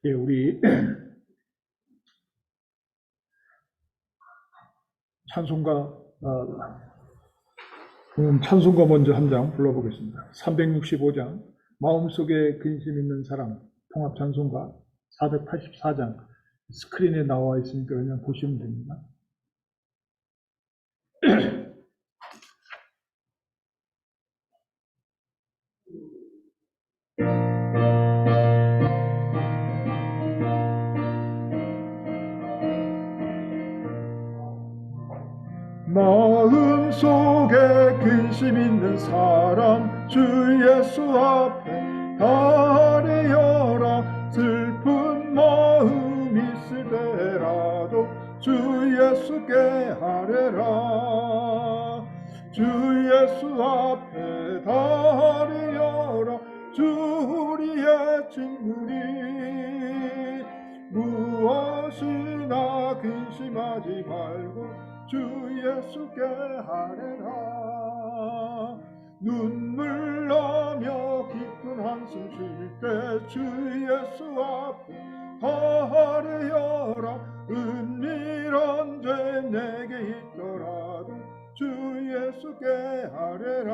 예, 우리 찬송가, 찬송가 먼저 한 장 불러보겠습니다. 365장, 마음속에 근심 있는 사람, 통합 찬송가 484장, 스크린에 나와 있으니까 그냥 보시면 됩니다. 마음속에 근심 있는 사람 주 예수 앞에 아뢰어라. 슬픈 마음 있을 때라도 주 예수께 아뢰라. 주 예수 앞에 아뢰어라. 주 우리의 친구니 무엇이나 근심하지 말고 주 예수께 아뢰라. 눈물 나며 깊은 한숨 쉴 때 주 예수 앞에 아뢰어라. 은밀한 죄 내게 있더라도 주 예수께 아뢰라.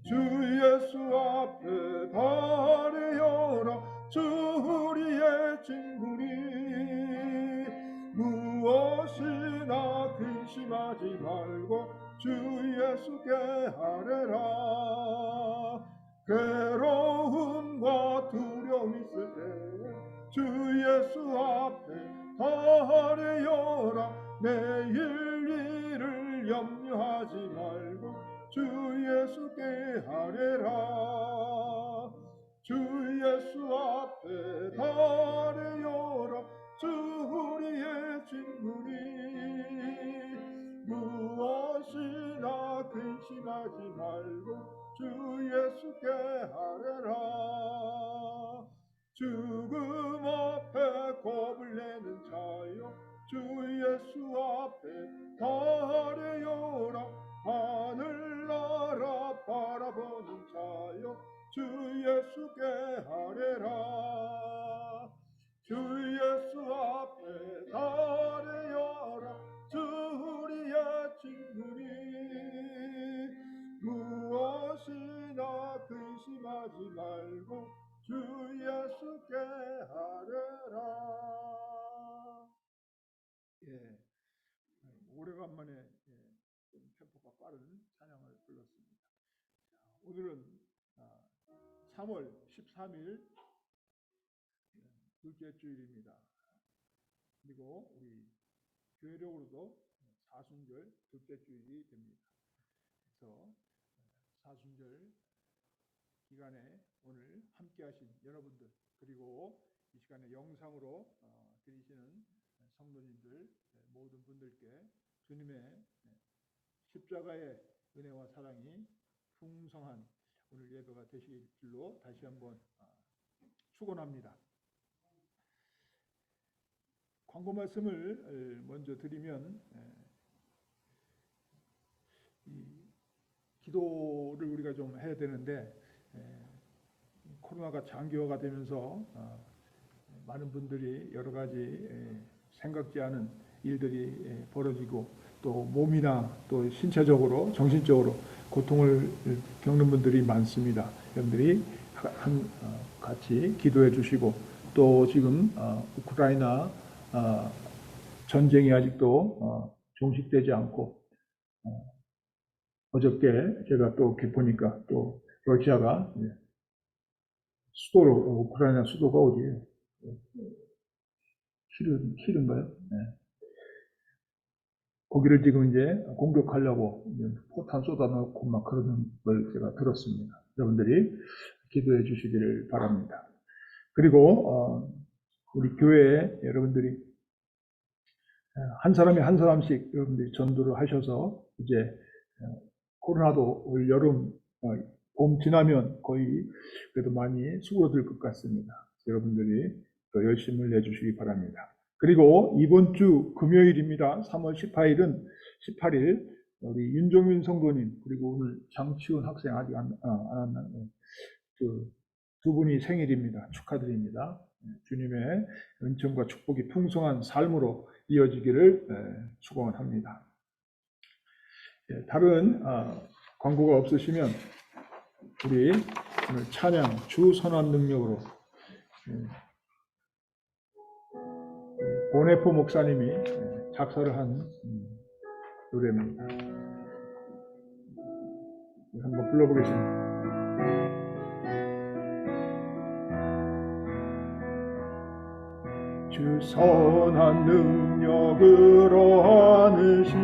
주 예수 앞에 아뢰어라. 주 우리의 친구니 무엇이나 근심하지 말고 주 예수께 아뢰라. 괴로움과 두려움 있을 때에 주 예수 앞에 아뢰어라. 내일 일을 염려하지 말고 주 예수께 아뢰라. 주 예수 앞에 아뢰어라. 주 우리의 친구니 무엇이나 근심하지 말고 주 예수께 아뢰라. 죽음 앞에 겁을 내는 자여 주 예수 앞에 아뢰어라. 하늘나라 바라보는 자여 주 예수께 아뢰라. 주 예수 앞에 아뢰어라. 주 우리의 친구니 무엇이나 근심하지 말고 주 예수께 아뢰라. 예, 오래간만에 좀 템포가 빠른 찬양을 불렀습니다. 오늘은 3월 13일 둘째 주일입니다. 그리고 우리 교회적으로도 사순절 둘째 주일이 됩니다. 그래서 사순절 기간에 오늘 함께 하신 여러분들, 그리고 이 시간에 영상으로 들으시는 성도님들 모든 분들께 주님의 십자가의 은혜와 사랑이 풍성한 오늘 예배가 되실 줄로 다시 한번 축원합니다. 광고 말씀을 먼저 드리면, 기도를 우리가 좀 해야 되는데 코로나가 장기화가 되면서 많은 분들이 여러 가지 생각지 않은 일들이 벌어지고 또 몸이나 또 신체적으로 정신적으로 고통을 겪는 분들이 많습니다. 여러분들이 같이 기도해 주시고, 또 지금 우크라이나 전쟁이 아직도 종식되지 않고, 어저께 제가 또 보니까 또 러시아가 수도로, 우크라이나 수도가 어디예요? 키르인가요? 네. 거기를 지금 이제 공격하려고 포탄 쏟아놓고 막 그러는 걸 제가 들었습니다. 여러분들이 기도해 주시기를 바랍니다. 그리고 우리 교회에 여러분들이 한 사람이 한 사람씩 여러분들이 전도를 하셔서 이제 코로나도 올 여름, 봄 지나면 거의 그래도 많이 수그러들 것 같습니다. 여러분들이 더 열심을 내주시기 바랍니다. 그리고 이번 주 금요일입니다. 3월 18일 우리 윤종민 성도님, 그리고 오늘 장치훈 학생 아직 안 왔나요? 두 두 분이 생일입니다. 축하드립니다. 주님의 은총과 축복이 풍성한 삶으로 이어지기를 축원합니다. 다른 광고가 없으시면 우리 오늘 찬양 주 선한 능력으로 보네포 목사님이 작사를 한 노래입니다. 한번 불러보겠습니다. 주 선한 능력으로 하느시네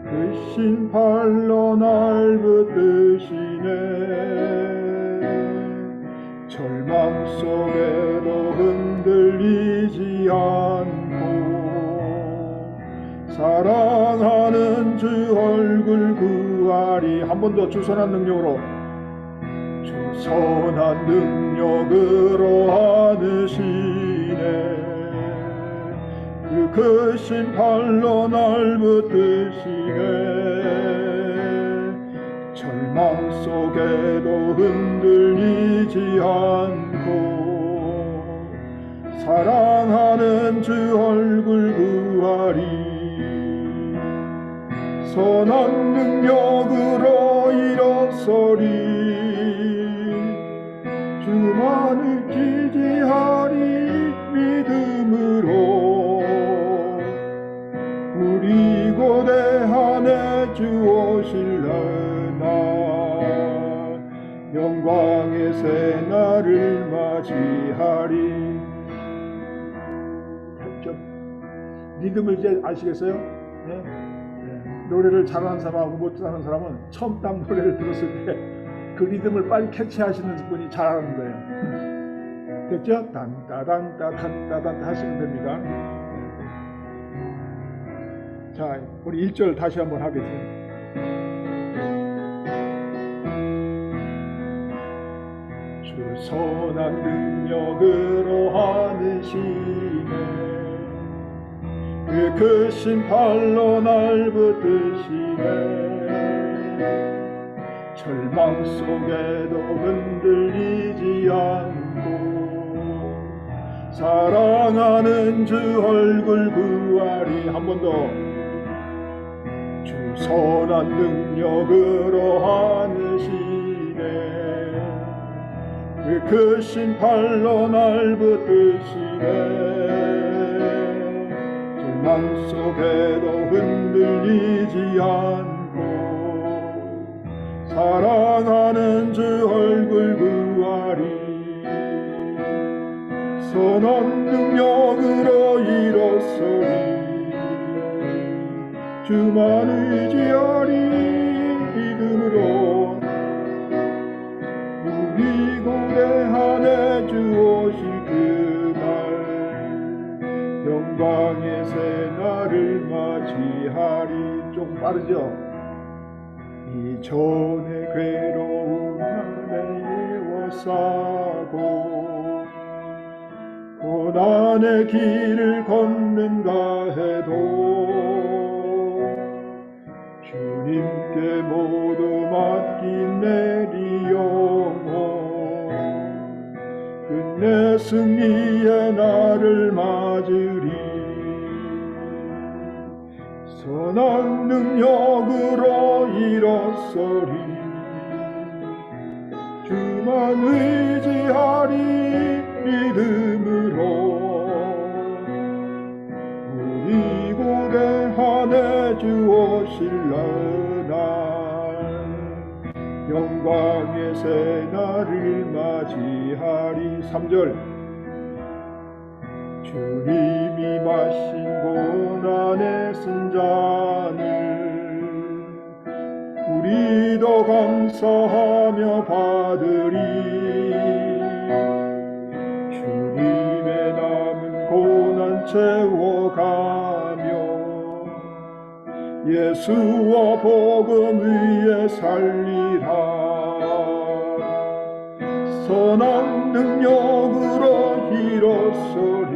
그 신발로 날 붙드시네 절망 속에도 흔들리지 않고 사랑하는 주 얼굴 구하리. 한 번 더 주 선한 능력으로 주 선한 능력으로 하느시네 그 크신 팔로 날 붙드시네 절망 속에도 흔들리지 않고 사랑하는 주 얼굴 구하리. 선한 능력으로 일어서리 주만을 지지하리 믿음으로 우리 고대한에 주 오실라나 영광의 새날을 맞이하리. 리듬을 이제 아시겠어요? 네? 노래를 잘하는 사람하고 못하는 사람은 처음 딱 노래를 들었을 때 그 리듬을 빨리 캐치하시는 분이 잘하는 거예요. 됐죠? 단따단따 단따단따 하시면 됩니다. 자, 우리 1절 다시 한번 하겠습니다. 주 선한 능력으로 하느시네 그 크신 팔로 날 붙드시네 절망 속에도 흔들리지 않고 사랑하는 주 얼굴 구하리. 한 번 더 주 선한 능력으로 하느시네 그 크신 팔로 날 붙드시네 절망 속에도 흔들리지 않고 사랑하는 주 얼굴 구하리. 선한 능력으로 일어서리 주만 의지하리 믿음으로 우리 고대한에 주 오실 그날 영광의 새날을 맞이하리. 좀 빠르죠? 이전의 괴로운 날에 애워싸고 고난의 길을 걷는가 해도 주님께 모두 맡긴 내리 영혼 끝내 승리의 날을 맞으리. 선한 능력으로 일어서리 주만 의지하리 믿음으로 우리 고대한에 주 오실라나 영광의 새날을 맞이하리. 3절 주님이 마신 고난의 쓴 잔을 우리도 감사하며 받으리. 주님의 남은 고난 채워가며 예수와 복음 위에 살리라. 선한 능력으로 일어서리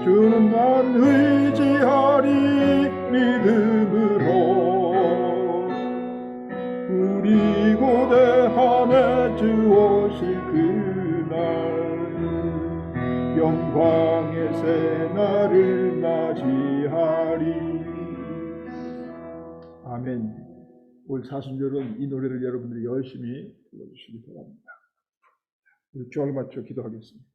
주만 의지하리 믿음으로 우리 곳 오실 그날 영광의 새날을 맞이하리. 아멘. 올 사순절은 이 노래를 여러분들이 열심히 불러주시기 바랍니다. 우리 주얼 맞춰 기도하겠습니다.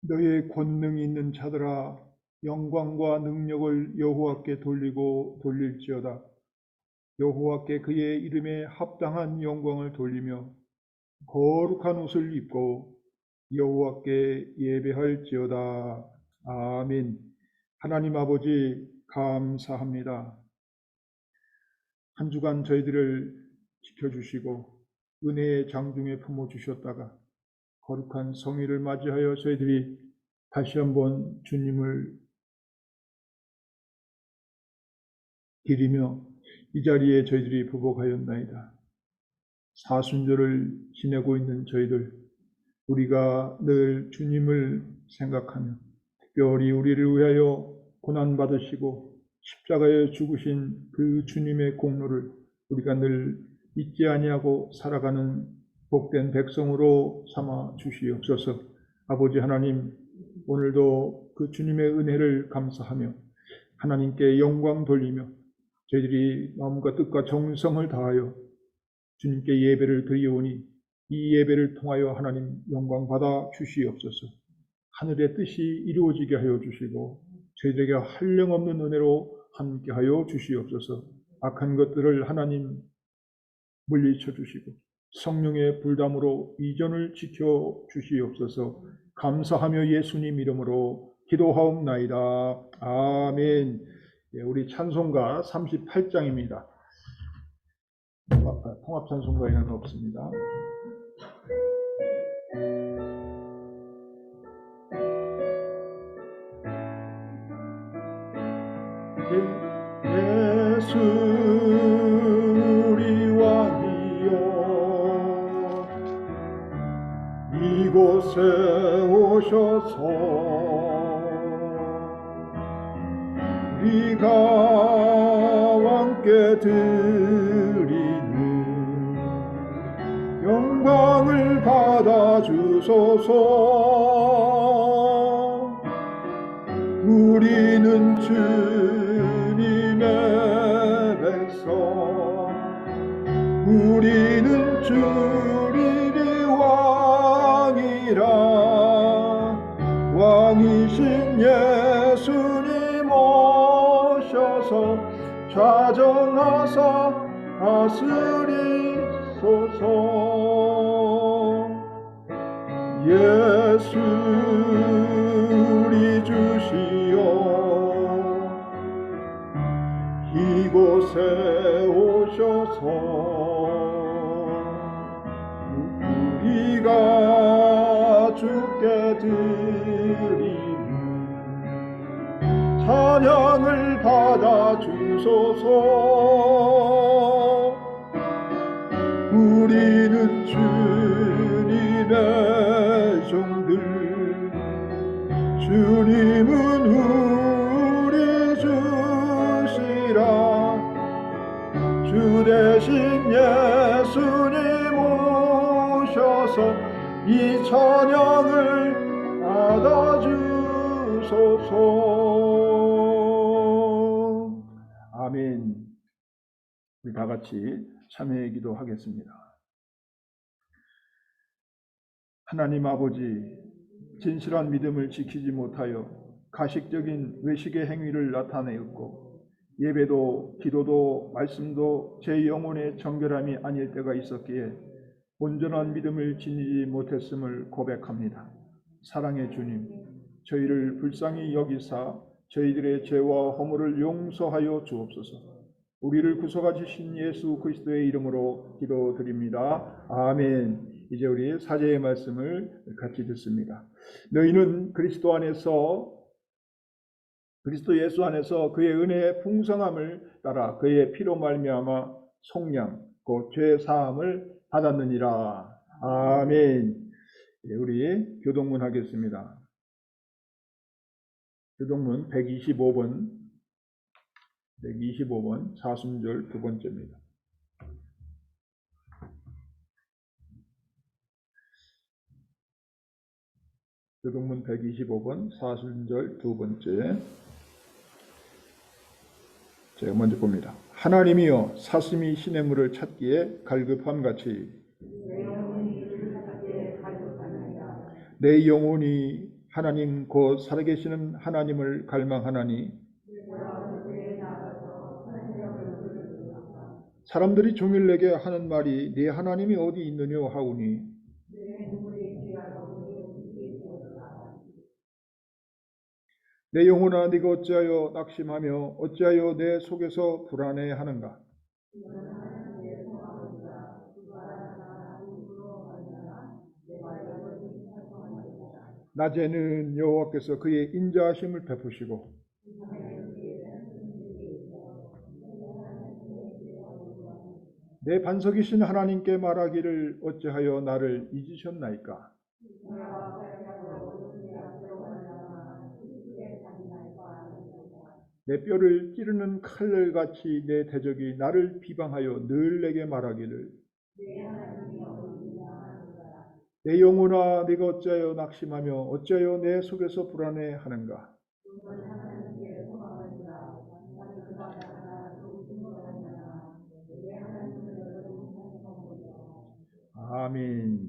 너의 권능이 있는 자들아, 영광과 능력을 여호와께 돌리고 돌릴지어다. 여호와께 그의 이름에 합당한 영광을 돌리며 거룩한 옷을 입고 여호와께 예배할지어다. 아멘. 하나님 아버지 감사합니다. 한 주간 저희들을 지켜주시고 은혜의 장중에 품어주셨다가 거룩한 성회를 맞이하여 저희들이 다시 한번 주님을 기리며 이 자리에 저희들이 부복하였나이다. 사순절을 지내고 있는 저희들, 우리가 늘 주님을 생각하며 특별히 우리를 위하여 고난받으시고 십자가에 죽으신 그 주님의 공로를 우리가 늘 잊지 아니하고 살아가는 복된 백성으로 삼아 주시옵소서. 아버지 하나님, 오늘도 그 주님의 은혜를 감사하며 하나님께 영광 돌리며 저희들이 마음과 뜻과 정성을 다하여 주님께 예배를 드리오니 이 예배를 통하여 하나님 영광 받아 주시옵소서. 하늘의 뜻이 이루어지게 하여 주시고 저희들에게 한량없는 은혜로 함께하여 주시옵소서. 악한 것들을 하나님 물리쳐 주시고 성령의 불담으로 이전을 지켜 주시옵소서. 감사하며 예수님 이름으로 기도하옵나이다. 아멘. 우리 찬송가 38장입니다. 통합 찬송가에는 없습니다. 예수 우리 왕이여 이곳에 오셔서 우리가 왕께 드리는 영광을 받아 주소서. 우리는 주님의 백성, 우리는 주님이 왕이라. 왕이신 예수님 오셔서 좌정하사 다스리소서. 예수 우리 주시여 이곳에 오셔서 우리가 주께 드리는 찬양을 받아 주소서. 우리는 주님의 종들, 주님은 우리 주시라. 주 대신 예수님 오셔서 이 찬양을 받아주소서. 아멘. 우리 다 같이 참회의 기도하겠습니다. 하나님 아버지, 진실한 믿음을 지키지 못하여 가식적인 외식의 행위를 나타내었고 예배도 기도도 말씀도 제 영혼의 정결함이 아닐 때가 있었기에 온전한 믿음을 지니지 못했음을 고백합니다. 사랑의 주님, 저희를 불쌍히 여기사 저희들의 죄와 허물을 용서하여 주옵소서. 우리를 구속하신 예수 그리스도의 이름으로 기도드립니다. 아멘. 이제 우리 사제의 말씀을 같이 듣습니다. 너희는 그리스도 예수 안에서 그의 은혜의 풍성함을 따라 그의 피로 말미암아 속량 곧 죄 사함을 받았느니라. 아멘. 우리 교동문 하겠습니다. 교동문 125번 사순절 두 번째입니다. 교동문 125번 사순절 두 번째. 제가 먼저 봅니다. 하나님이여 사슴이 시냇물을 찾기에 갈급함같이 내 영혼이 하나님 곧 살아계시는 하나님을 갈망하나니 사람들이 종일 내게 하는 말이 네 하나님이 어디 있느냐 하오니 내 영혼아 네가 어찌하여 낙심하며 어찌하여 내 속에서 불안해하는가. 낮에는 여호와께서 그의 인자하심을 베푸시고 내 반석이신 하나님께 말하기를 어찌하여 나를 잊으셨나이까. 내 뼈를 찌르는 칼날같이 내 대적이 나를 비방하여 늘 내게 말하기를 내 영혼아 네가 어찌하여 낙심하며 어찌하여 내 속에서 불안해하는가. 아멘.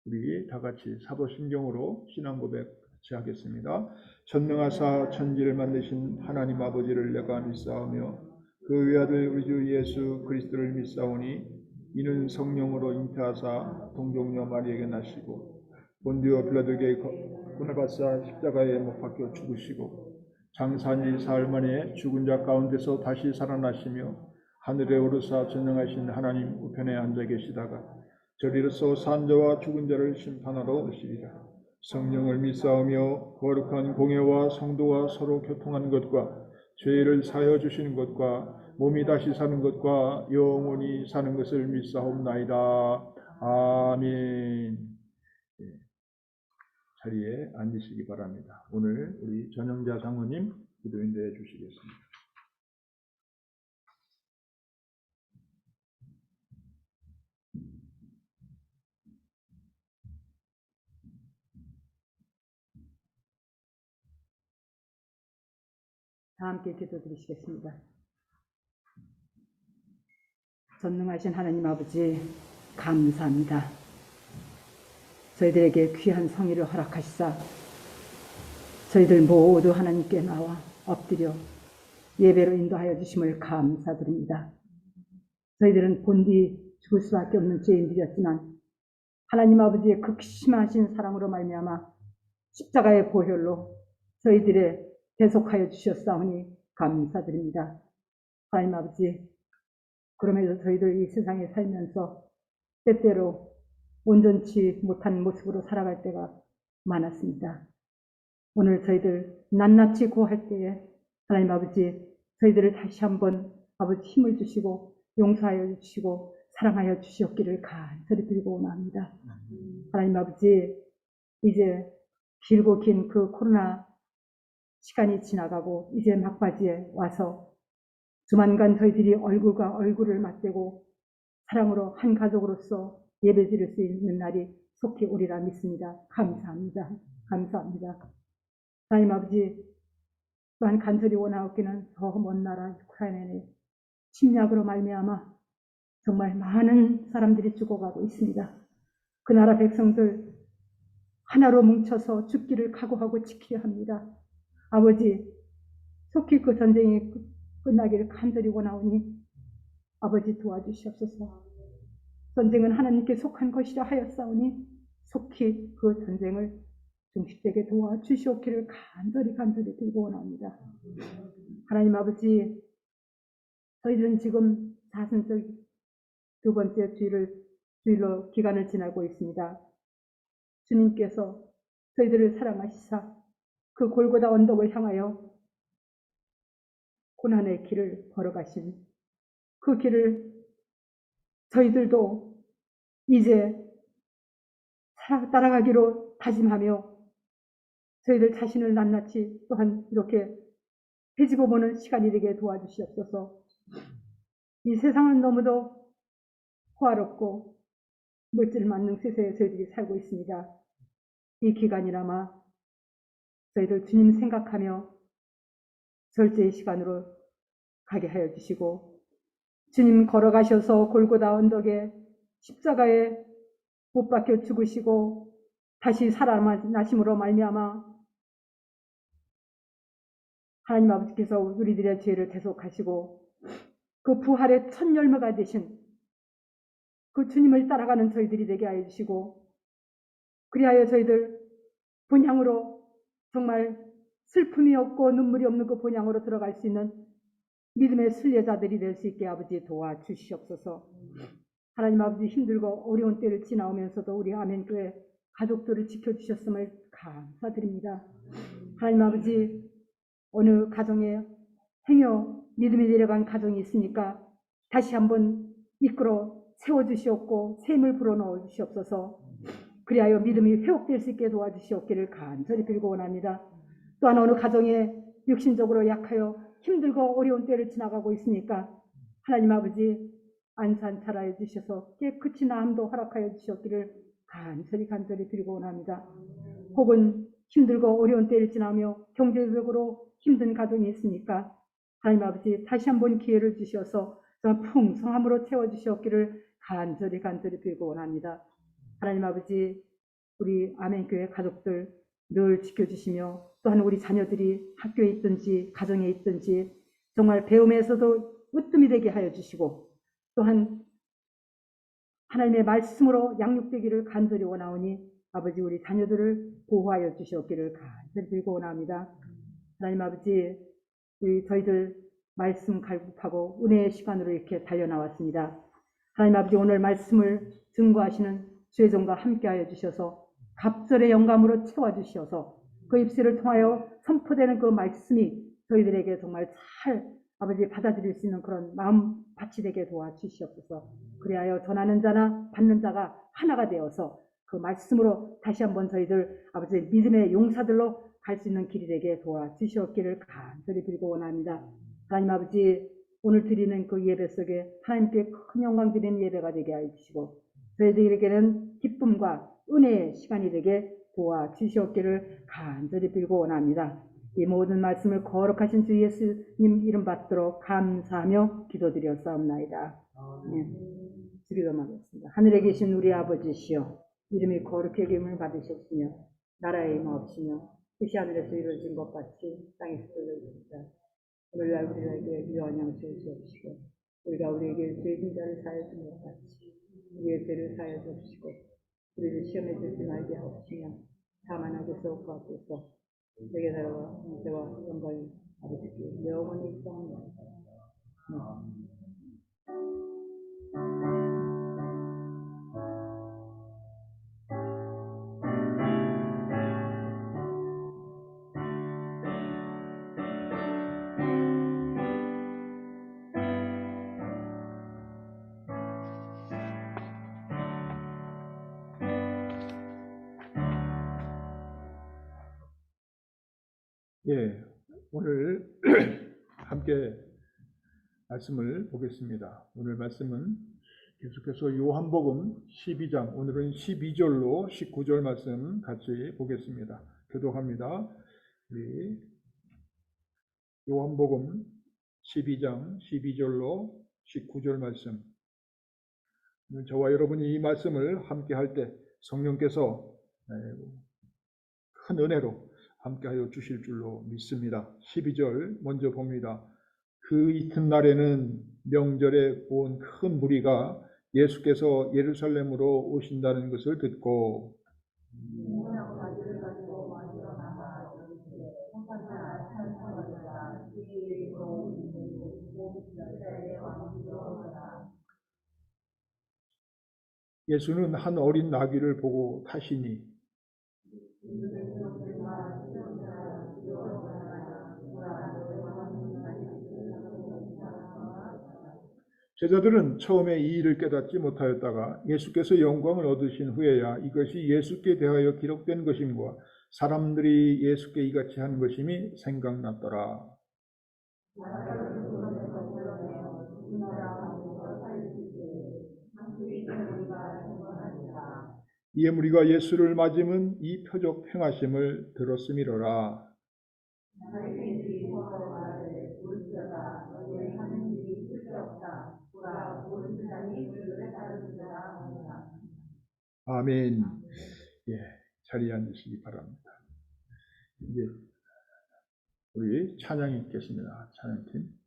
우리 다 같이 사도신경으로 신앙 고백 같이 하겠습니다. 전능하사 천지를 만드신 하나님 아버지를 내가 믿사오며 그 외아들 우리 주 예수 그리스도를 믿사오니 이는 성령으로 잉태하사 동정녀 마리에게 나시고 본디오 빌라도에게 고난을 받사 십자가에 못 박혀 죽으시고 장사한 지 사흘 만에 죽은 자 가운데서 다시 살아나시며 하늘에 오르사 전능하신 하나님 우편에 앉아 계시다가 저리로서 산 자와 죽은 자를 심판하러 오시리라. 성령을 믿사오며 거룩한 공예와 성도와 서로 교통하는 것과 죄를 사하여 주시는 것과 몸이 다시 사는 것과 영원히 사는 것을 믿사옵나이다. 아멘. 자리에 앉으시기 바랍니다. 오늘 우리 전영자 장로님 기도 인도해 주시겠습니다. 다 함께 기도드리시겠습니다. 전능하신 하나님 아버지 감사합니다. 저희들에게 귀한 성의를 허락하시사 저희들 모두 하나님께 나와 엎드려 예배로 인도하여 주심을 감사드립니다. 저희들은 본디 죽을 수밖에 없는 죄인들이었지만 하나님 아버지의 극심하신 사랑으로 말미암아 십자가의 보혈로 저희들의 대속하여 주셨사오니 감사드립니다. 하나님 아버지, 그럼에도 저희들 이 세상에 살면서 때때로 온전치 못한 모습으로 살아갈 때가 많았습니다. 오늘 저희들 낱낱이 고할 때에 하나님 아버지, 저희들을 다시 한번 아버지 힘을 주시고 용서하여 주시고 사랑하여 주시옵기를 간절히 빌고 원합니다. 하나님 아버지, 이제 길고 긴 그 코로나 시간이 지나가고 이제 막바지에 와서 조만간 저희들이 얼굴과 얼굴을 맞대고 사랑으로 한 가족으로서 예배드릴 수 있는 날이 속히 오리라 믿습니다. 감사합니다. 감사합니다. 하나님 아버지, 또한 간절히 원하옵기는 저 먼 나라 우크라이나의 침략으로 말미암아 정말 많은 사람들이 죽어가고 있습니다. 그 나라 백성들 하나로 뭉쳐서 죽기를 각오하고 지켜야 합니다. 아버지, 속히 그 전쟁이 끝나기를 간절히 원하오니 아버지 도와주시옵소서. 전쟁은 하나님께 속한 것이라 하였사오니 속히 그 전쟁을 종식되게 도와주시옵기를 간절히 빌고 원합니다. 하나님 아버지, 저희들은 지금 사순절 두 번째 주일로 기간을 지나고 있습니다. 주님께서 저희들을 사랑하시사 그 골고다 언덕을 향하여 고난의 길을 걸어가신 그 길을 저희들도 이제 따라가기로 다짐하며 저희들 자신을 낱낱이 또한 이렇게 되짚어 보는 시간이 되게 도와주시옵소서. 이 세상은 너무도 호화롭고 물질 만능 세상에 저희들이 살고 있습니다. 이 기간이나마 저희들 주님 생각하며 절제의 시간으로 가게 하여 주시고, 주님 걸어가셔서 골고다 언덕에 십자가에 못 박혀 죽으시고 다시 살아나심으로 말미암아 하나님 아버지께서 우리들의 죄를 대속하시고 그 부활의 첫 열매가 되신 그 주님을 따라가는 저희들이 되게 하여 주시고, 그리하여 저희들 본향으로 정말 슬픔이 없고 눈물이 없는 그 본향으로 들어갈 수 있는 믿음의 순례자들이 될 수 있게 아버지 도와주시옵소서. 하나님 아버지, 힘들고 어려운 때를 지나오면서도 우리 아멘교회 가족들을 지켜주셨음을 감사드립니다. 하나님 아버지, 어느 가정에 행여 믿음이 내려간 가정이 있으니까 다시 한번 이끌어 세워주시옵고 샘을 불어넣어 주시옵소서. 그리하여 믿음이 회복될 수 있게 도와주시옵기를 간절히 빌고 원합니다. 또한 어느 가정에 육신적으로 약하여 힘들고 어려운 때를 지나가고 있으니까 하나님 아버지, 안산 잘하여 주셔서 깨끗이 나음도 허락하여 주시옵기를 간절히 빌고 원합니다. 혹은 힘들고 어려운 때를 지나며 경제적으로 힘든 가정이 있으니까 하나님 아버지, 다시 한번 기회를 주셔서 풍성함으로 채워주시옵기를 간절히 빌고 원합니다. 하나님 아버지, 우리 아멘교회 가족들 늘 지켜주시며 또한 우리 자녀들이 학교에 있든지 가정에 있든지 정말 배움에서도 으뜸이 되게 하여 주시고, 또한 하나님의 말씀으로 양육되기를 간절히 원하오니 아버지, 우리 자녀들을 보호하여 주시옵기를 간절히 빌고 원합니다. 하나님 아버지, 저희들 말씀 갈급하고 은혜의 시간으로 이렇게 달려나왔습니다. 하나님 아버지, 오늘 말씀을 증거하시는 주의 종과 함께하여 주셔서 갑절의 영감으로 채워주셔서 그 입술을 통하여 선포되는 그 말씀이 저희들에게 정말 잘 아버지 받아들일 수 있는 그런 마음밭이 되게 도와주시옵소서. 그리하여 전하는 자나 받는 자가 하나가 되어서 그 말씀으로 다시 한번 저희들 아버지 믿음의 용사들로 갈 수 있는 길이 되게 도와주시옵기를 간절히 빌고 원합니다. 하나님 아버지, 오늘 드리는 그 예배 속에 하나님께 큰 영광 드리는 예배가 되게 하여 주시고 저희들에게는 기쁨과 은혜의 시간이 되게 도와주시옵기를 간절히 빌고 원합니다. 이 모든 말씀을 거룩하신 주 예수님 이름 받도록 감사하며 기도드렸사옵나이다. 기도하겠습니다. 하늘에 계신 우리 아버지시여, 이름이 거룩히 여김을 받으셨으며 나라의 임하옵시며 뜻이 하늘에서 이루어진 것 같이 땅에서 이루어집니다. 오늘날 우리에게 유한 양식을 주옵시고 우리가 우리에게 죄진 자를 사하여 준 것 같이 우리의 죄를 사하여 주옵시고 우리를 시험에 들지 말게 하옵시며 다만 악에서 구하소서. 내게 나라와 권세와 영광이 아버지께 영원히 있사옵나이다. 예, 오늘 함께 말씀을 보겠습니다. 오늘 말씀은 계속해서 요한복음 12장, 오늘은 12절로 19절 말씀 같이 보겠습니다. 교독합니다. 우리 요한복음 12장 12절로 19절 말씀. 저와 여러분이 이 말씀을 함께 할 때 성령께서 큰 은혜로 함께하여 주실 줄로 믿습니다. 12절 먼저 봅니다. 그 이튿날에는 명절에 온 큰 무리가 예수께서 예루살렘으로 오신다는 것을 듣고 예수는 한 어린 나귀를 보고 타시니 제자들은 처음에 이 일을 깨닫지 못하였다가 예수께서 영광을 얻으신 후에야 이것이 예수께 대하여 기록된 것임과 사람들이 예수께 이같이 한 것임이 생각났더라. 이에 무리가 예수를 맞으면 이 표적 행하심을 들었음이로라. 아멘. 예, 자리에 앉으시기 바랍니다. 이제 우리 찬양이 있겠습니다. 찬양팀.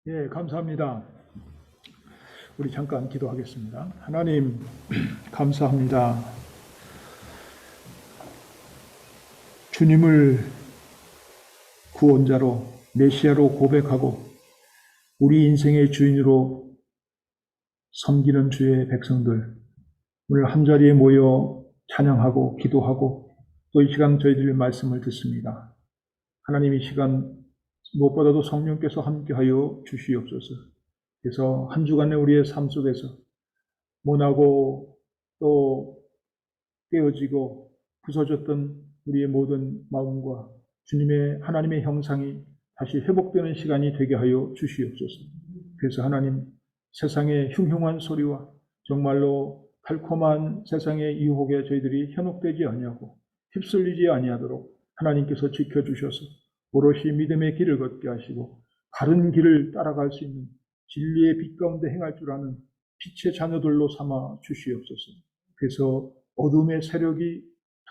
예, 감사합니다. 우리 잠깐 기도하겠습니다. 하나님, 감사합니다. 주님을 구원자로, 메시아로 고백하고 우리 인생의 주인으로 섬기는 주의 백성들, 오늘 한자리에 모여 찬양하고 기도하고 또 이 시간 저희들의 말씀을 듣습니다. 하나님, 이 시간 무엇보다도 성령께서 함께하여 주시옵소서. 그래서 한 주간의 우리의 삶 속에서 모나고 또 깨어지고 부서졌던 우리의 모든 마음과 주님의 하나님의 형상이 다시 회복되는 시간이 되게 하여 주시옵소서. 그래서 하나님, 세상의 흉흉한 소리와 정말로 달콤한 세상의 유혹에 저희들이 현혹되지 아니하고 휩쓸리지 아니하도록 하나님께서 지켜주셔서 오롯이 믿음의 길을 걷게 하시고 바른 길을 따라갈 수 있는 진리의 빛 가운데 행할 줄 아는 빛의 자녀들로 삼아 주시옵소서. 그래서 어둠의 세력이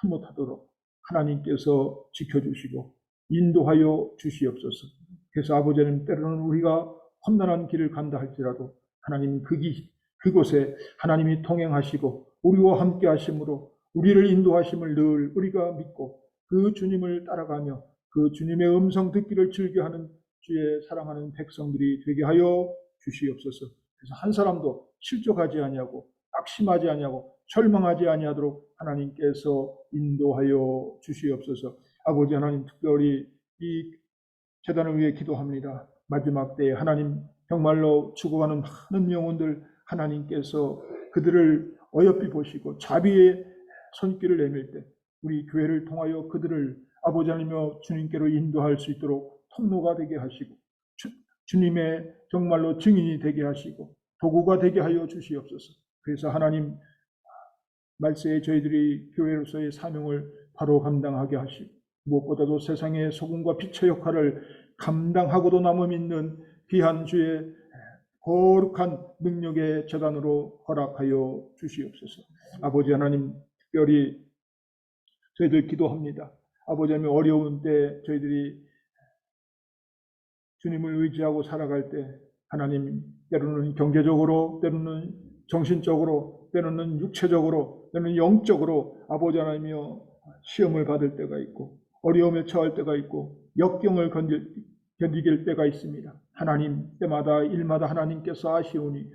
틈못하도록 하나님께서 지켜주시고 인도하여 주시옵소서. 그래서 아버지는 때로는 우리가 험난한 길을 간다 할지라도 하나님 그곳에 하나님이 동행하시고 우리와 함께 하심으로 우리를 인도하심을 늘 우리가 믿고 그 주님을 따라가며 그 주님의 음성 듣기를 즐겨하는 주의 사랑하는 백성들이 되게 하여 주시옵소서. 그래서 한 사람도 실족하지 아니하고 낙심하지 아니하고 절망하지 아니하도록 하나님께서 인도하여 주시옵소서. 아버지 하나님, 특별히 이 재단을 위해 기도합니다. 마지막 때에 하나님 정말로 죽어가는 많은 영혼들 하나님께서 그들을 어여삐 보시고 자비의 손길을 내밀 때 우리 교회를 통하여 그들을 아버지 하나님이여 주님께로 인도할 수 있도록 통로가 되게 하시고 주님의 정말로 증인이 되게 하시고 도구가 되게 하여 주시옵소서. 그래서 하나님 말세에 저희들이 교회로서의 사명을 바로 감당하게 하시고 무엇보다도 세상의 소금과 빛의 역할을 감당하고도 남음 있는 귀한 주의 거룩한 능력의 재단으로 허락하여 주시옵소서. 아버지 하나님, 특별히 저희들 기도합니다. 아버지 하나님, 어려운 때 저희들이 주님을 의지하고 살아갈 때 하나님, 때로는 경제적으로, 때로는 정신적으로, 때로는 육체적으로, 때로는 영적으로 아버지 하나님이여 시험을 받을 때가 있고 어려움에 처할 때가 있고 역경을 견디길 때가 있습니다. 하나님, 때마다 일마다 하나님께서 아시오니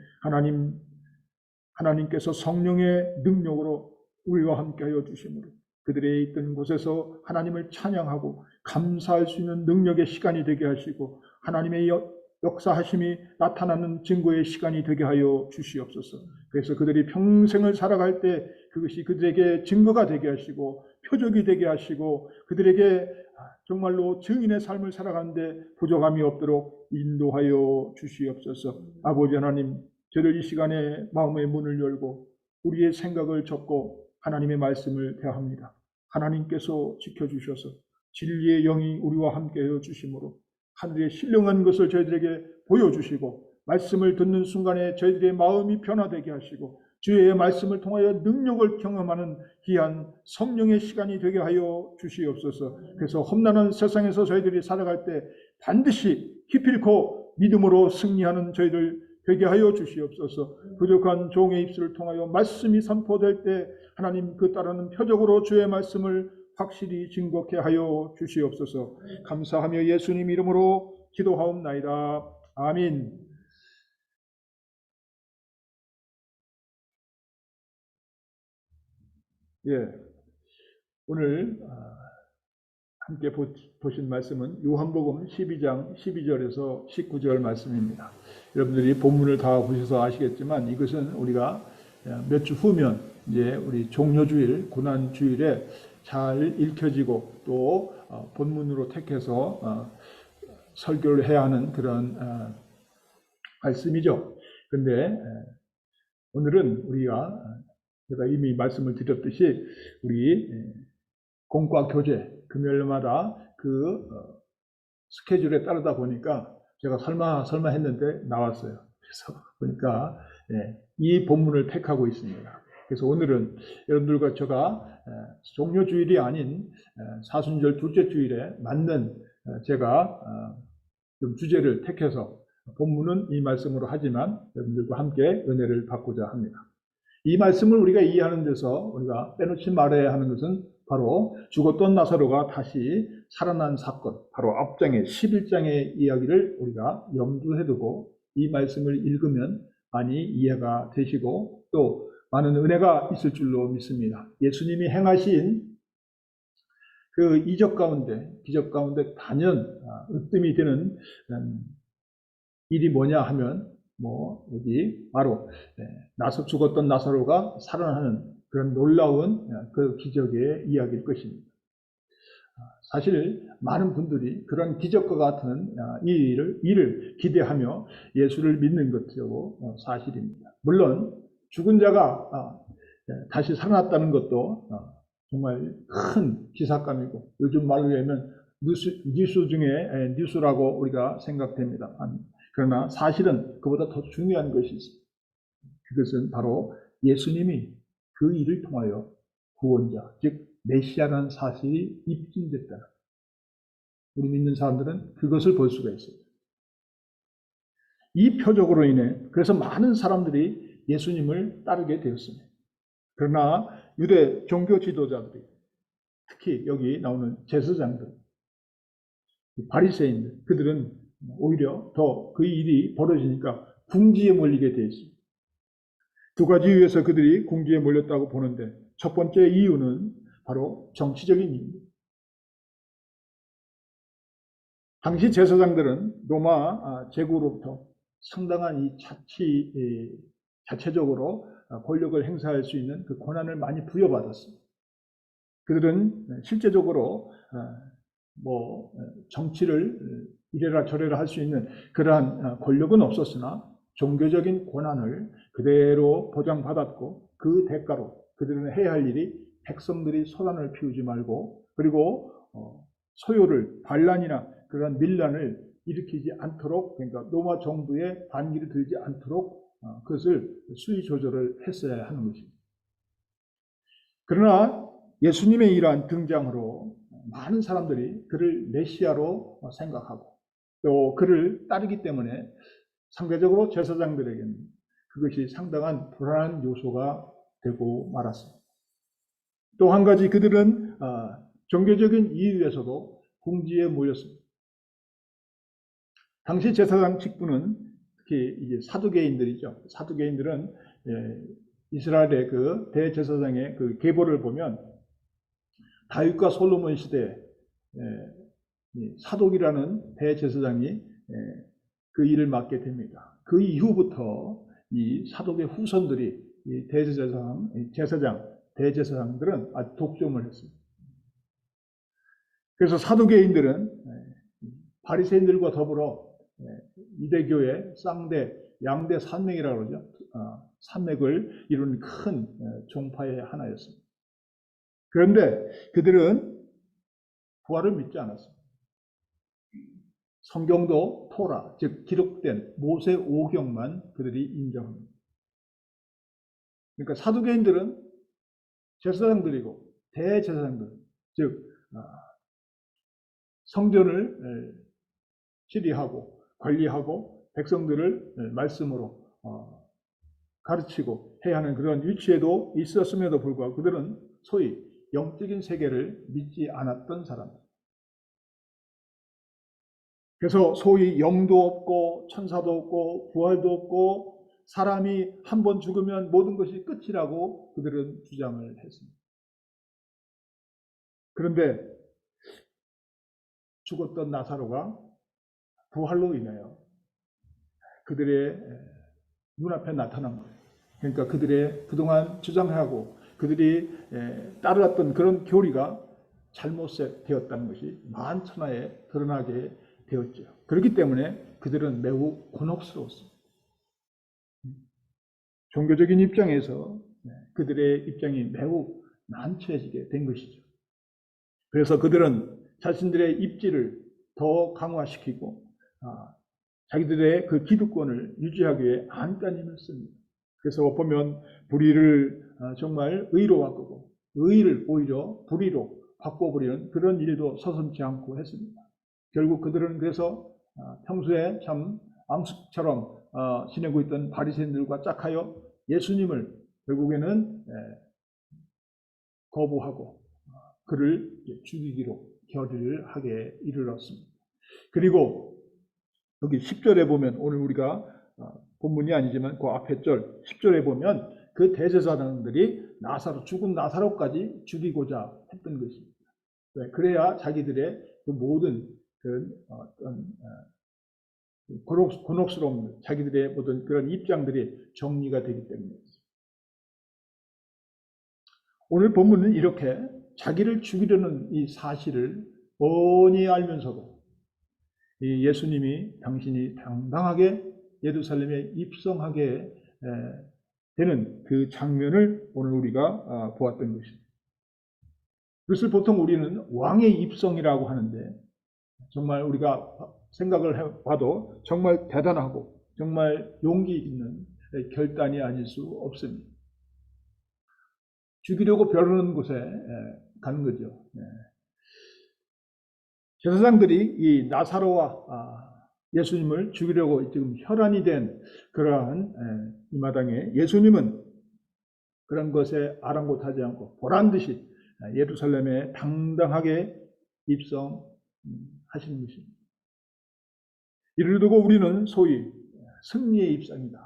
하나님께서 성령의 능력으로 우리와 함께하여 주심으로 그들의 있던 곳에서 하나님을 찬양하고 감사할 수 있는 능력의 시간이 되게 하시고 하나님의 역사하심이 나타나는 증거의 시간이 되게 하여 주시옵소서. 그래서 그들이 평생을 살아갈 때 그것이 그들에게 증거가 되게 하시고 표적이 되게 하시고 그들에게 정말로 증인의 삶을 살아가는데 부족함이 없도록 인도하여 주시옵소서. 아버지 하나님, 저를 이 시간에 마음의 문을 열고 우리의 생각을 접고 하나님의 말씀을 대합니다. 하나님께서 지켜주셔서 진리의 영이 우리와 함께하여 주심으로 하늘의 신령한 것을 저희들에게 보여주시고 말씀을 듣는 순간에 저희들의 마음이 변화되게 하시고 주의 말씀을 통하여 능력을 경험하는 귀한 성령의 시간이 되게 하여 주시옵소서. 그래서 험난한 세상에서 저희들이 살아갈 때 반드시 기필코 믿음으로 승리하는 저희들 되게 하여 주시옵소서. 부족한 종의 입술을 통하여 말씀이 선포될 때 하나님 그 따르는 표적으로 주의 말씀을 확실히 증거케 하여 주시옵소서. 감사하며 예수님 이름으로 기도하옵나이다. 아멘. 예, 오늘 함께 보신 말씀은 요한복음 12장 12절에서 19절 말씀입니다. 여러분들이 본문을 다 보셔서 아시겠지만 이것은 우리가 몇 주 후면 이제 우리 종료주일, 고난주일에 잘 읽혀지고 또 본문으로 택해서 설교를 해야 하는 그런 말씀이죠. 그런데 오늘은 제가 이미 말씀을 드렸듯이 우리 공과 교재 금요일마다 그 스케줄에 따르다 보니까 제가 설마 했는데 나왔어요. 그래서 보니까 이 본문을 택하고 있습니다. 그래서 오늘은 여러분들과 제가 종료주일이 아닌 사순절 둘째 주일에 맞는 제가 좀 주제를 택해서 본문은 이 말씀으로 하지만 여러분들과 함께 은혜를 받고자 합니다. 이 말씀을 우리가 이해하는 데서 우리가 빼놓지 말아야 하는 것은 바로 죽었던 나사로가 다시 살아난 사건, 바로 앞장의 11장의 이야기를 우리가 염두에 두고 이 말씀을 읽으면 많이 이해가 되시고 또 많은 은혜가 있을 줄로 믿습니다. 예수님이 행하신 그 이적 가운데, 기적 가운데 단연 으뜸이 되는 일이 뭐냐 하면 여기 바로 죽었던 나사로가 살아나는 그런 놀라운 그 기적의 이야기일 것입니다. 사실 많은 분들이 그런 기적과 같은 이 일을 기대하며 예수를 믿는 것도 사실입니다. 물론 죽은 자가 다시 살아났다는 것도 정말 큰 기사감이고 요즘 말로 하면 뉴스 중에 뉴스라고 우리가 생각됩니다. 그러나 사실은 그보다 더 중요한 것이 있습니다. 그것은 바로 예수님이 그 일을 통하여 구원자, 즉 메시아라는 사실이 입증됐다. 우리 믿는 사람들은 그것을 볼 수가 있어요. 이 표적으로 인해 그래서 많은 사람들이 예수님을 따르게 되었습니다. 그러나 유대 종교 지도자들이, 특히 여기 나오는 제사장들, 바리새인들, 그들은 오히려 더 그 일이 벌어지니까 궁지에 몰리게 되어 있습니다. 두 가지 이유에서 그들이 궁지에 몰렸다고 보는데, 첫 번째 이유는 바로 정치적인 이유입니다. 당시 제사장들은 로마 제국으로부터 상당한 이 자체적으로 권력을 행사할 수 있는 그 권한을 많이 부여받았습니다. 그들은 실제적으로 정치를 이래라 저래라 할 수 있는 그러한 권력은 없었으나 종교적인 권한을 그대로 보장받았고, 그 대가로 그들은 해야 할 일이 백성들이 소란을 피우지 말고, 그리고 소요를, 반란이나 그런 밀란을 일으키지 않도록, 그러니까 로마 정부의 반기를 들지 않도록 그것을 수위 조절을 했어야 하는 것입니다. 그러나 예수님의 이러한 등장으로 많은 사람들이 그를 메시아로 생각하고 또 그를 따르기 때문에 상대적으로 제사장들에게는 그것이 상당한 불안한 요소가 되고 말았습니다. 또 한 가지, 그들은 종교적인 이유에서도 궁지에 모였습니다. 당시 제사장 직분은 특히 이제 사두개인들이죠. 사두개인들은 이스라엘의 그 대제사장의 그 계보를 보면 다윗과 솔로몬 시대에 사독이라는 대제사장이 그 일을 맡게 됩니다. 그 이후부터 이 사독의 후손들이 이 대제사장들은 아주 독점을 했습니다. 그래서 사두개인들은 바리새인들과 더불어 유대교의 쌍대, 양대 산맥이라고 그러죠. 산맥을 이루는 큰 종파의 하나였습니다. 그런데 그들은 부활을 믿지 않았습니다. 성경도 토라, 즉 기록된 모세 오경만 그들이 인정합니다. 그러니까 사두개인들은 제사장들이고 대제사장들, 즉 성전을 치리하고 관리하고 백성들을 말씀으로 가르치고 해야 하는 그런 위치에도 있었음에도 불구하고 그들은 소위 영적인 세계를 믿지 않았던 사람들. 그래서 소위 영도 없고 천사도 없고 부활도 없고 사람이 한 번 죽으면 모든 것이 끝이라고 그들은 주장을 했습니다. 그런데 죽었던 나사로가 부활로 인하여 그들의 눈앞에 나타난 거예요. 그러니까 그들의 그동안 주장하고 그들이 따라왔던 그런 교리가 잘못되었다는 것이 만천하에 드러나게 되었죠. 그렇기 때문에 그들은 매우 곤혹스러웠습니다. 종교적인 입장에서 그들의 입장이 매우 난처해지게 된 것이죠. 그래서 그들은 자신들의 입지를 더 강화시키고 자기들의 그 기득권을 유지하기 위해 안간힘을 씁니다. 그래서 보면 불의를 정말 의로 바꾸고 의의를 오히려 불의로 바꿔버리는 그런 일도 서슴지 않고 했습니다. 결국 그들은 그래서 평소에 참 앙숙처럼 지내고 있던 바리새인들과 짝하여 예수님을 결국에는 거부하고 그를 죽이기로 결의를 하게 이르렀습니다. 그리고 여기 10절에 보면 오늘 우리가 본문이 아니지만 그 앞에 절 10절에 보면 그 대제사장들이 죽은 나사로까지 죽이고자 했던 것입니다. 그래야 자기들의 그 모든 곤혹스러운 자기들의 모든 그런 입장들이 정리가 되기 때문입니다. 오늘 본문은 이렇게 자기를 죽이려는 이 사실을 뻔히 알면서도 이 예수님이 당신이 당당하게 예루살렘에 입성하게 되는 그 장면을 오늘 우리가 보았던 것입니다. 그것을 보통 우리는 왕의 입성이라고 하는데 정말 우리가 생각을 해봐도 정말 대단하고 정말 용기 있는 결단이 아닐 수 없습니다. 죽이려고 벼르는 곳에 가는 거죠. 제사장들이 이 나사로와 예수님을 죽이려고 지금 혈안이 된 그러한 이 마당에 예수님은 그런 것에 아랑곳하지 않고 보란듯이 예루살렘에 당당하게 입성하시는 것입니다. 이를 두고 우리는 소위 승리의 입성이다,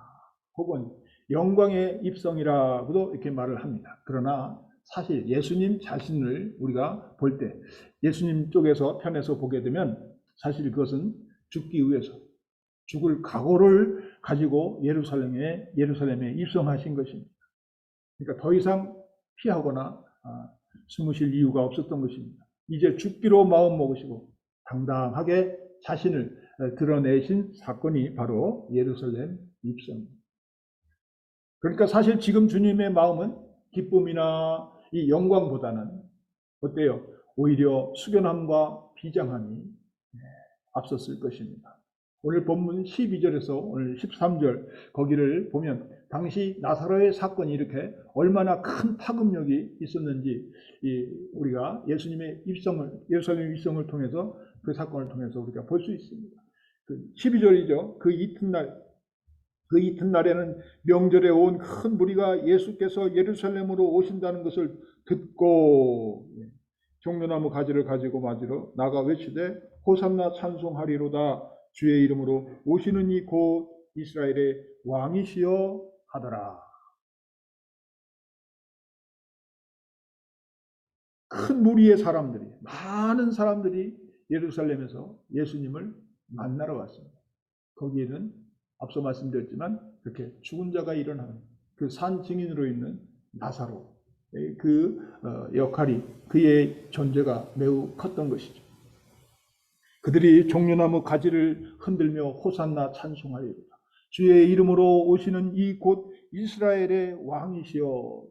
혹은 영광의 입성이라고도 이렇게 말을 합니다. 그러나 사실 예수님 자신을 우리가 볼 때 예수님 쪽에서 편에서 보게 되면 사실 그것은 죽기 위해서 죽을 각오를 가지고 예루살렘에 입성하신 것입니다. 그러니까 더 이상 피하거나 숨으실 이유가 없었던 것입니다. 이제 죽기로 마음 먹으시고 당당하게 자신을 드러내신 사건이 바로 예루살렘 입성입니다. 그러니까 사실 지금 주님의 마음은 기쁨이나 이 영광보다는 어때요? 오히려 숙연함과 비장함이 앞섰을 것입니다. 오늘 본문 12절에서 오늘 13절 거기를 보면 당시 나사로의 사건이 이렇게 얼마나 큰 파급력이 있었는지 우리가 예루살렘 입성을 통해서 그 사건을 통해서 우리가 볼 수 있습니다. 12절이죠. 그 이튿날에는 명절에 온 큰 무리가 예수께서 예루살렘으로 오신다는 것을 듣고 종려나무 가지를 가지고 맞으러 나가 외치되 호산나 찬송하리로다, 주의 이름으로 오시는 이 곧 이스라엘의 왕이시여 하더라. 큰 무리의 사람들이, 많은 사람들이 예루살렘에서 예수님을 만나러 왔습니다. 거기에는 앞서 말씀드렸지만 그렇게 죽은 자가 일어나는 그 산 증인으로 있는 나사로, 그 역할이, 그의 존재가 매우 컸던 것이죠. 그들이 종려나무 가지를 흔들며 호산나 찬송하리로다, 주의 이름으로 오시는 이 곧 이스라엘의 왕이시여,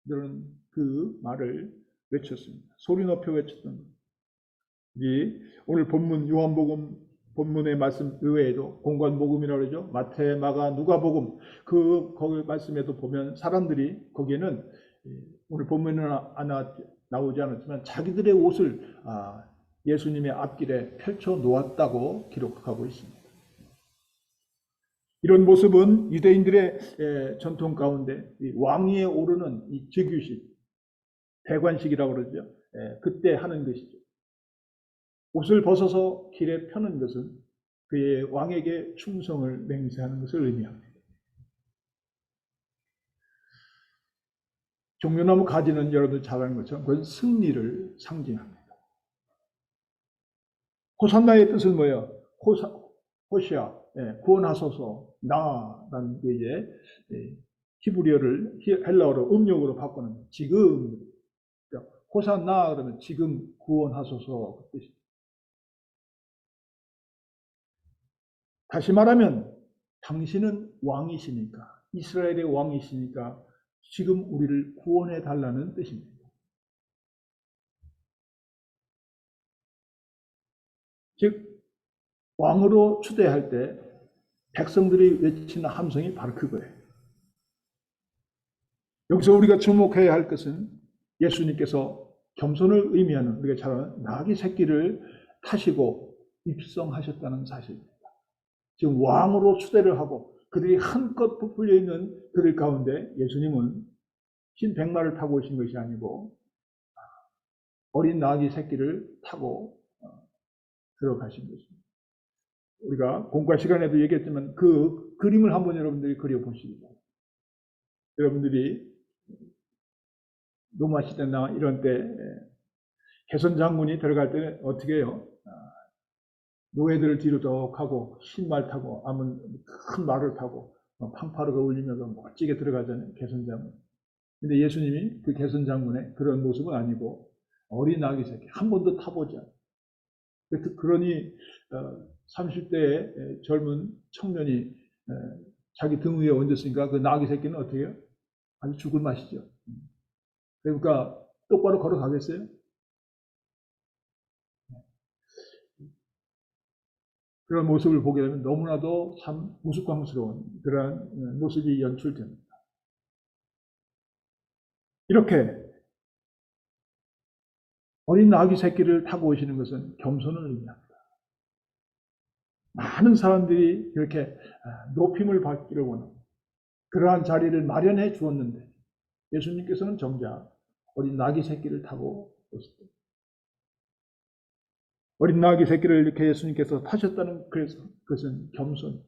이런 그 말을 외쳤습니다. 소리 높여 외쳤던 것. 오늘 본문 요한복음 본문의 말씀 의외에도 공관복음이라고 그러죠. 마태, 마가, 누가복음 거기 말씀에도 보면 사람들이 거기에는 오늘 본문에는 나오지 않았지만 자기들의 옷을 예수님의 앞길에 펼쳐 놓았다고 기록하고 있습니다. 이런 모습은 유대인들의 전통 가운데 왕위에 오르는 이 즉위식, 대관식이라고 그러죠. 그때 하는 것이죠. 옷을 벗어서 길에 펴는 것은 그의 왕에게 충성을 맹세하는 것을 의미합니다. 종려나무 가지는 여러분들 잘 아는 것처럼 그건 승리를 상징합니다. 호산나의 뜻은 뭐예요? 호시아, 구원하소서, 나라는 게 이제 히브리어를 헬라어로 음력으로 바꾸는 지금, 호산나 그러면 지금 구원하소서 그 뜻입니다. 다시 말하면 당신은 왕이시니까, 이스라엘의 왕이시니까 지금 우리를 구원해 달라는 뜻입니다. 즉 왕으로 추대할 때 백성들이 외치는 함성이 바로 그거예요. 여기서 우리가 주목해야 할 것은 예수님께서 겸손을 의미하는, 우리가 잘 아는 나귀 새끼를 타시고 입성하셨다는 사실입니다. 지금 왕으로 추대를 하고 그들이 한껏 부풀려 있는 그들 가운데 예수님은 흰 백마를 타고 오신 것이 아니고 어린 나귀 새끼를 타고 들어가신 것입니다. 우리가 공과 시간에도 얘기했지만 그 그림을 한번 여러분들이 그려보시기 바랍니다. 여러분들이 로마 시대나 이런 때 개선 장군이 들어갈 때 어떻게 해요? 노예들을 뒤로 쭉 하고 신말 타고 큰 말을 타고 팡파르가 울리면서 멋지게 들어가잖아요. 개선 장군. 근데 예수님이 그 개선 장군의 그런 모습은 아니고 어린 아기 새끼 한 번도 타보지 않아요. 그러니 30대의 젊은 청년이 자기 등 위에 얹었으니까 그 나귀 새끼는 어떻게 해요? 아주 죽을 맛이죠. 그러니까 똑바로 걸어가겠어요? 그런 모습을 보게 되면 너무나도 참 우스꽝스러운 그러한 모습이 연출됩니다. 이렇게 어린 아기 새끼를 타고 오시는 것은 겸손을 의미합니다. 많은 사람들이 이렇게 높임을 받기를 원하고 그러한 자리를 마련해 주었는데 예수님께서는 정작 어린 아기 새끼를 타고 오셨다. 어린 아기 새끼를 이렇게 예수님께서 타셨다는 그것은 겸손,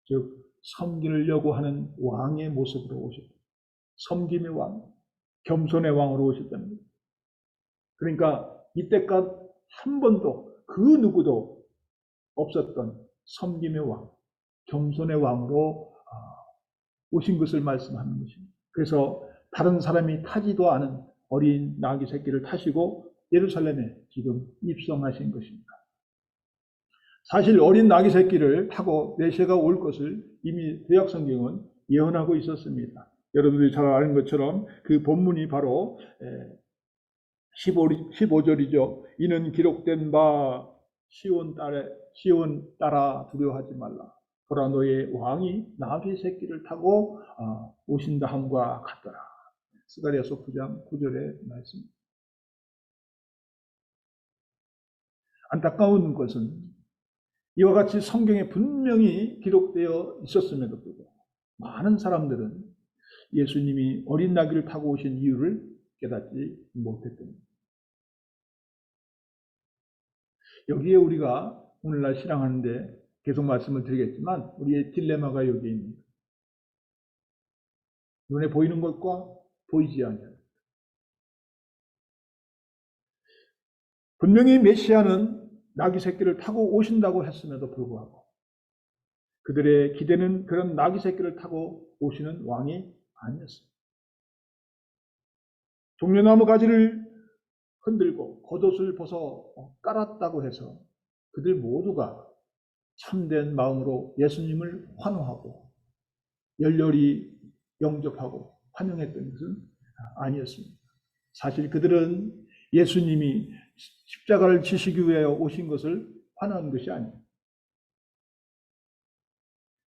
즉 섬기려고 하는 왕의 모습으로 오셨다. 섬김의 왕, 겸손의 왕으로 오셨다는 거예요. 그러니까 이때껏 한 번도 그 누구도 없었던 섬김의 왕, 겸손의 왕으로 오신 것을 말씀하는 것입니다. 그래서 다른 사람이 타지도 않은 어린 나귀 새끼를 타시고 예루살렘에 지금 입성하신 것입니다. 사실 어린 나귀 새끼를 타고 메시아가 올 것을 이미 구약 성경은 예언하고 있었습니다. 여러분들이 잘 아는 것처럼 그 본문이 바로 15절이죠. 이는 기록된 바 시온 따라 두려워하지 말라. 보라 너의 왕이 나귀 새끼를 타고 오신다 함과 같더라. 스가랴서 9장 9절의 말씀. 안타까운 것은 이와 같이 성경에 분명히 기록되어 있었음에도 불구하고 많은 사람들은 예수님이 어린 나귀를 타고 오신 이유를 깨닫지 못했던 겁니다. 여기에 우리가 오늘날 신앙하는데 계속 말씀을 드리겠지만 우리의 딜레마가 여기에 있습니다. 눈에 보이는 것과 보이지 않는 것. 분명히 메시아는 나귀 새끼를 타고 오신다고 했음에도 불구하고 그들의 기대는 그런 나귀 새끼를 타고 오시는 왕이 아니었습니다. 종려나무 가지를 흔들고 겉옷을 벗어 깔았다고 해서 그들 모두가 참된 마음으로 예수님을 환호하고 열렬히 영접하고 환영했던 것은 아니었습니다. 사실 그들은 예수님이 십자가를 지시기 위해 오신 것을 환호한 것이 아니에요.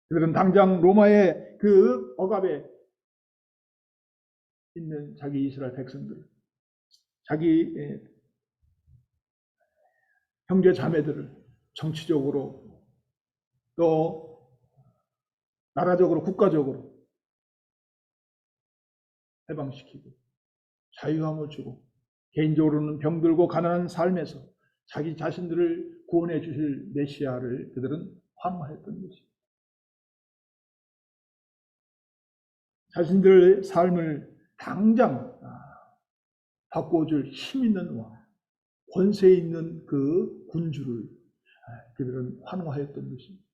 그들은 당장 로마의 그 억압에 있는 자기 이스라엘 백성들, 자기 형제 자매들을 정치적으로 또 나라적으로 국가적으로 해방시키고 자유함을 주고 개인적으로는 병들고 가난한 삶에서 자기 자신들을 구원해 주실 메시아를 그들은 환호했던 것입니다. 자신들의 삶을 당장 바꿔줄 힘 있는 왕, 권세 있는 그 군주를 그들은 환호하였던 것입니다.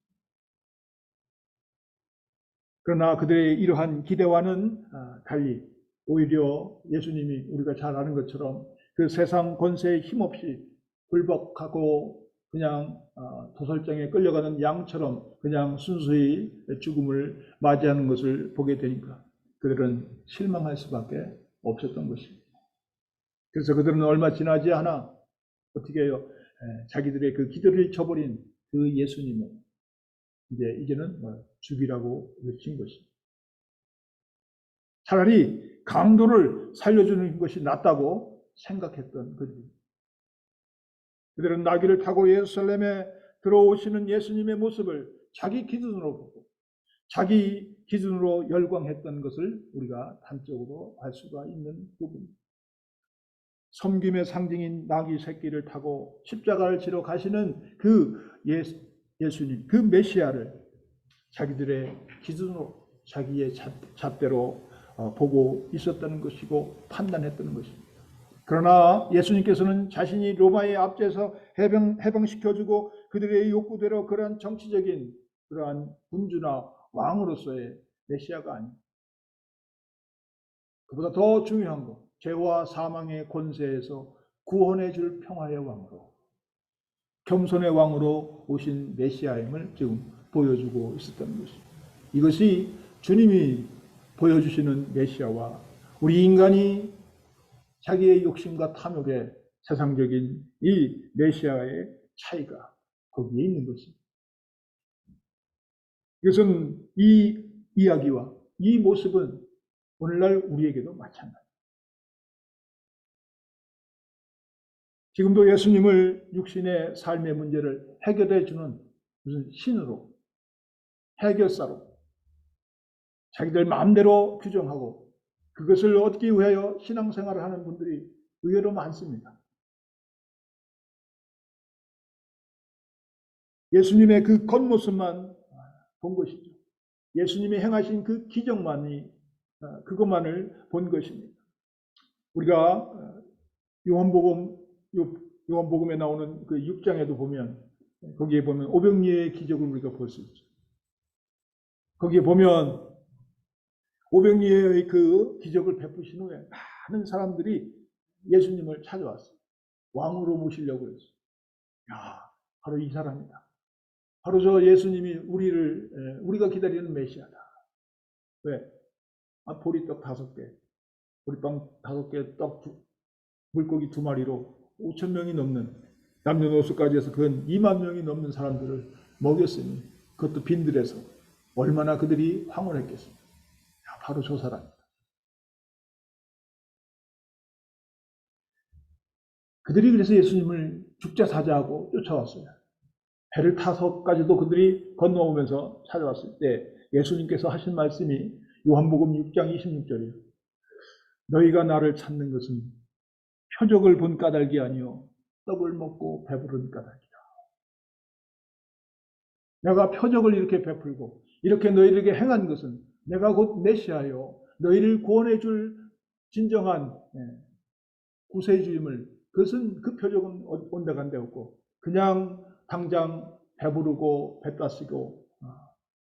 그러나 그들의 이러한 기대와는 달리 오히려 예수님이 우리가 잘 아는 것처럼 그 세상 권세에 힘없이 굴복하고 그냥 도살장에 끌려가는 양처럼 그냥 순수히 죽음을 맞이하는 것을 보게 되니까 그들은 실망할 수밖에 없었던 것입니다. 그래서 그들은 얼마 지나지 않아 어떻게 해요? 자기들의 그 기대를 쳐버린 그 예수님을 이제는 죽이라고 외친 것입니다. 차라리 강도를 살려주는 것이 낫다고 생각했던 것입니다. 그들은 나귀를 타고 예루살렘에 들어오시는 예수님의 모습을 자기 기준으로 보고 자기 기준으로 열광했던 것을 우리가 단적으로 알 수가 있는 부분입니다. 섬김의 상징인 나귀 새끼를 타고 십자가를 지러 가시는 그 예수님, 그 메시아를 자기들의 기준으로 자기의 잣대로 보고 있었다는 것이고 판단했다는 것입니다. 그러나 예수님께서는 자신이 로마의 압제에서 해방시켜주고 그들의 욕구대로 그러한 정치적인 그러한 군주나 왕으로서의 메시아가 아닙니다. 그보다 더 중요한 것, 죄와 사망의 권세에서 구원해 줄 평화의 왕으로, 겸손의 왕으로 오신 메시아임을 지금 보여주고 있었다는 것입니다. 이것이 주님이 보여주시는 메시아와 우리 인간이 자기의 욕심과 탐욕의 세상적인 이 메시아의 차이가 거기에 있는 것입니다. 이것은 이 이야기와 이 모습은 오늘날 우리에게도 마찬가지입니다. 지금도 예수님을 육신의 삶의 문제를 해결해 주는 무슨 신으로, 해결사로 자기들 마음대로 규정하고 그것을 얻기 위하여 신앙생활을 하는 분들이 의외로 많습니다. 예수님의 그 겉모습만 본 것이죠. 예수님이 행하신 그 기적만이 그것만을 본 것입니다. 우리가 요한복음에 나오는 그 6장에도 보면 거기에 보면 오병이의 기적을 우리가 볼 수 있죠. 거기에 보면 오병이의 그 기적을 베푸신 후에 많은 사람들이 예수님을 찾아왔어요. 왕으로 모시려고 했어요. 야, 바로 이 사람이다. 바로 저 예수님이 우리가 기다리는 메시아다. 왜? 보리떡 5개, 보리빵 5개, 물고기 2마리로 5,000명이 넘는, 남녀노소까지 해서 근 2만 명이 넘는 사람들을 먹였으니 그것도 빈들에서 얼마나 그들이 황홀했겠습니까? 바로 저 사람입니다. 그들이 그래서 예수님을 죽자 사자하고 쫓아왔어요. 배를 타서까지도 그들이 건너오면서 찾아왔을 때 예수님께서 하신 말씀이 요한복음 6장 26절이에요. 너희가 나를 찾는 것은 표적을 본 까닭이 아니요 떡을 먹고 배부른 까닭이다. 내가 표적을 이렇게 베풀고 이렇게 너희에게 행한 것은 내가 곧 메시아요 너희를 구원해 줄 진정한 구세주임을, 그것은 그 표적은 온데간데 없고 그냥 당장 배부르고 배 따시고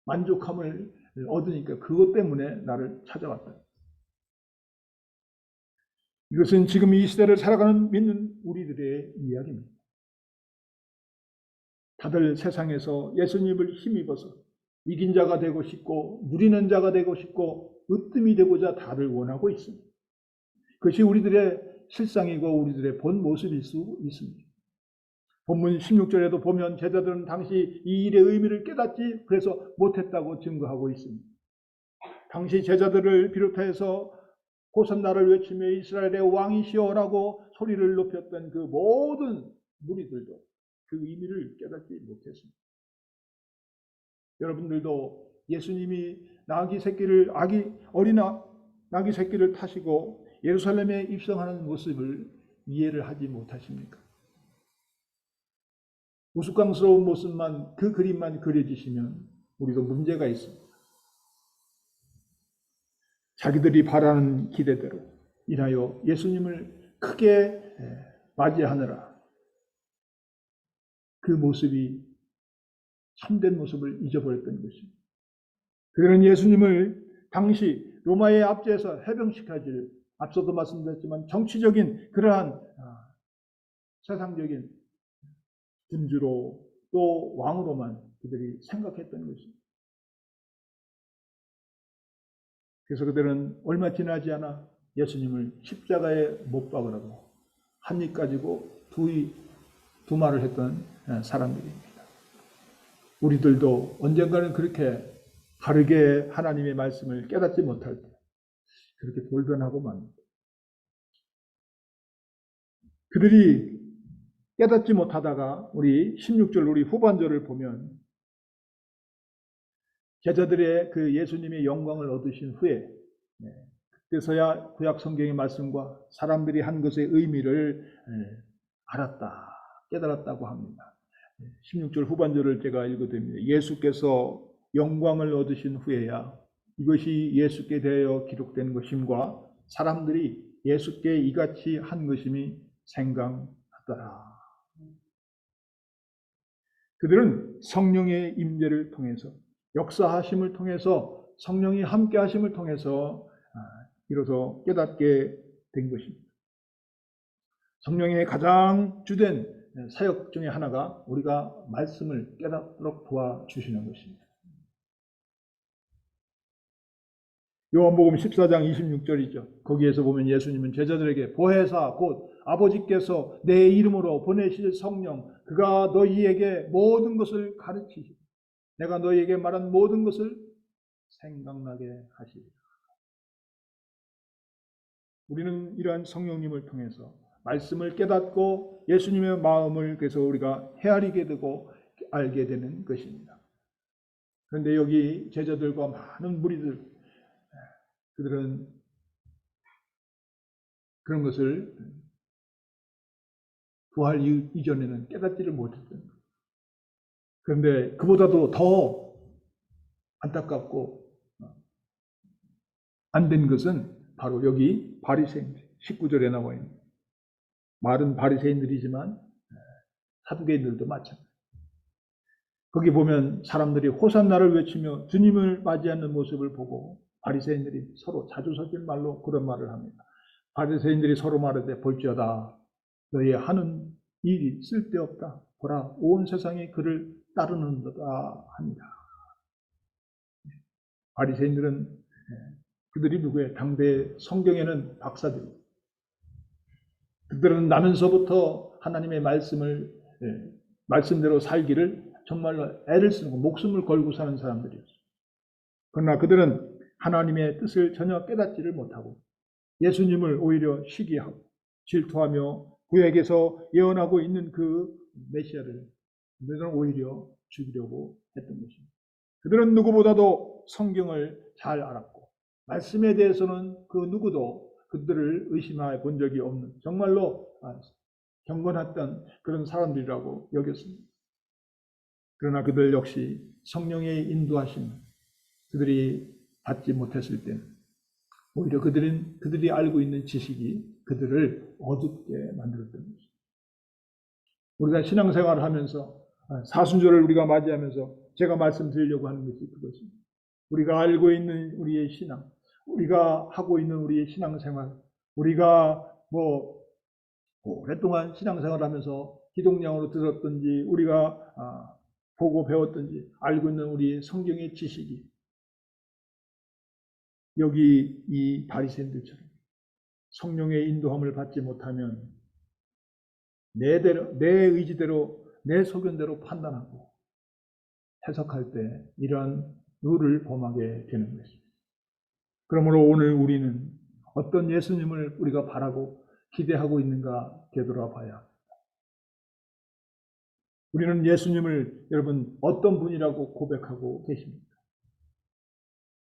만족함을 얻으니까 그것 때문에 나를 찾아왔다. 이것은 지금 이 시대를 살아가는 믿는 우리들의 이야기입니다. 다들 세상에서 예수님을 힘입어서 이긴 자가 되고 싶고 누리는 자가 되고 싶고 으뜸이 되고자 다들 원하고 있습니다. 그것이 우리들의 실상이고 우리들의 본 모습일 수 있습니다. 본문 16절에도 보면 제자들은 당시 이 일의 의미를 깨닫지 그래서 못했다고 증거하고 있습니다. 당시 제자들을 비롯해서 호산나를 외치며 이스라엘의 왕이시여라고 소리를 높였던 그 모든 무리들도 그 의미를 깨닫지 못했습니다. 여러분들도 예수님이 어린 나귀 새끼를 타시고 예루살렘에 입성하는 모습을 이해를 하지 못하십니까? 우스꽝스러운 모습만, 그 그림만 그려지시면 우리도 문제가 있습니다. 자기들이 바라는 기대대로 인하여 예수님을 크게 맞이하느라 그 모습이 참된 모습을 잊어버렸던 것입니다. 그들은 예수님을 당시 로마의 압제에서 해병시켜질, 앞서도 말씀드렸지만 정치적인 그러한 세상적인 군주로 또 왕으로만 그들이 생각했던 것입니다. 그래서 그들은 얼마 지나지 않아 예수님을 십자가에 못 박으라고 한 입 가지고 두 말을 했던 사람들입니다. 우리들도 언젠가는 그렇게 바르게 하나님의 말씀을 깨닫지 못할 때 그렇게 돌변하고 맙니다. 그들이 깨닫지 못하다가 우리 16절 우리 후반절을 보면 제자들의 그 예수님의 영광을 얻으신 후에 그때서야 구약 성경의 말씀과 사람들이 한 것의 의미를 알았다, 깨달았다고 합니다. 16절 후반절을 제가 읽어드립니다. 예수께서 영광을 얻으신 후에야 이것이 예수께 대하여 기록된 것임과 사람들이 예수께 이같이 한 것임이 생각하더라. 그들은 성령의 임재를 통해서 역사하심을 통해서 성령이 함께 하심을 통해서 비로소 깨닫게 된 것입니다. 성령의 가장 주된 사역 중에 하나가 우리가 말씀을 깨닫도록 도와주시는 것입니다. 요한복음 14장 26절이죠. 거기에서 보면 예수님은 제자들에게 보혜사 곧 아버지께서 내 이름으로 보내실 성령 그가 너희에게 모든 것을 가르치시고 내가 너희에게 말한 모든 것을 생각나게 하시리라. 우리는 이러한 성령님을 통해서 말씀을 깨닫고 예수님의 마음을 그래서 우리가 헤아리게 되고 알게 되는 것입니다. 그런데 여기 제자들과 많은 무리들, 그들은 그런 것을 부활 이전에는 깨닫지를 못했던 거예요. 그런데 그보다도 더 안타깝고 안 된 것은 바로 여기 바리새인들, 19절에 나와 있는 말은 바리새인들이지만 사두개인들도 마찬가지입니다. 거기 보면 사람들이 호산나를 외치며 주님을 맞이하는 모습을 보고 바리새인들이 서로 자주 섞인 말로 그런 말을 합니다. 바리새인들이 서로 말하되 볼지어다 너희 하는 일이 쓸데없다. 보라 온 세상이 그를 따르는도다 합니다. 바리새인들은 그들이 누구예요? 당대 성경에는 박사들. 그들은 나면서부터 하나님의 말씀을 말씀대로 살기를 정말로 애를 쓰고 목숨을 걸고 사는 사람들이었어요. 그러나 그들은 하나님의 뜻을 전혀 깨닫지를 못하고 예수님을 오히려 시기하고 질투하며 그에게서 예언하고 있는 그 메시아를 그들은 오히려 죽이려고 했던 것입니다. 그들은 누구보다도 성경을 잘 알았고 말씀에 대해서는 그 누구도 그들을 의심해 본 적이 없는 정말로 경건했던 그런 사람들이라고 여겼습니다. 그러나 그들 역시 성령의 인도하심 그들이 받지 못했을 때는 오히려 그들이 알고 있는 지식이 그들을 어둡게 만들었던 것입니다. 우리가 신앙생활을 하면서 사순절을 우리가 맞이하면서 제가 말씀드리려고 하는 것이 그것입니다. 우리가 알고 있는 우리의 신앙, 우리가 하고 있는 우리의 신앙생활, 우리가 오랫동안 신앙생활하면서 기독량으로 들었든지 우리가 보고 배웠든지 알고 있는 우리의 성경의 지식이 여기 이 바리새인들처럼 성령의 인도함을 받지 못하면 내 의지대로 내 소견대로 판단하고 해석할 때 이러한 룰을 범하게 되는 것입니다. 그러므로 오늘 우리는 어떤 예수님을 우리가 바라고 기대하고 있는가 되돌아봐야 합니다. 우리는 예수님을 여러분 어떤 분이라고 고백하고 계십니까?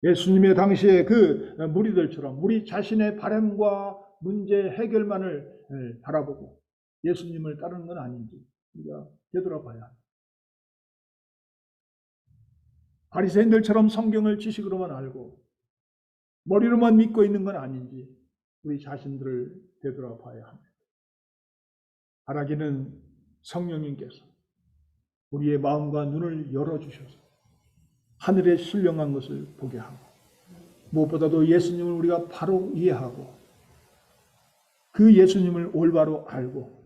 예수님의 당시에 그 무리들처럼 우리 자신의 바람과 문제 해결만을 바라보고 예수님을 따르는 건 아닌지 우리가 되돌아봐야 합니다. 바리새인들처럼 성경을 지식으로만 알고 머리로만 믿고 있는 건 아닌지 우리 자신들을 되돌아봐야 합니다. 바라기는 성령님께서 우리의 마음과 눈을 열어주셔서 하늘의 신령한 것을 보게 하고 무엇보다도 예수님을 우리가 바로 이해하고 그 예수님을 올바로 알고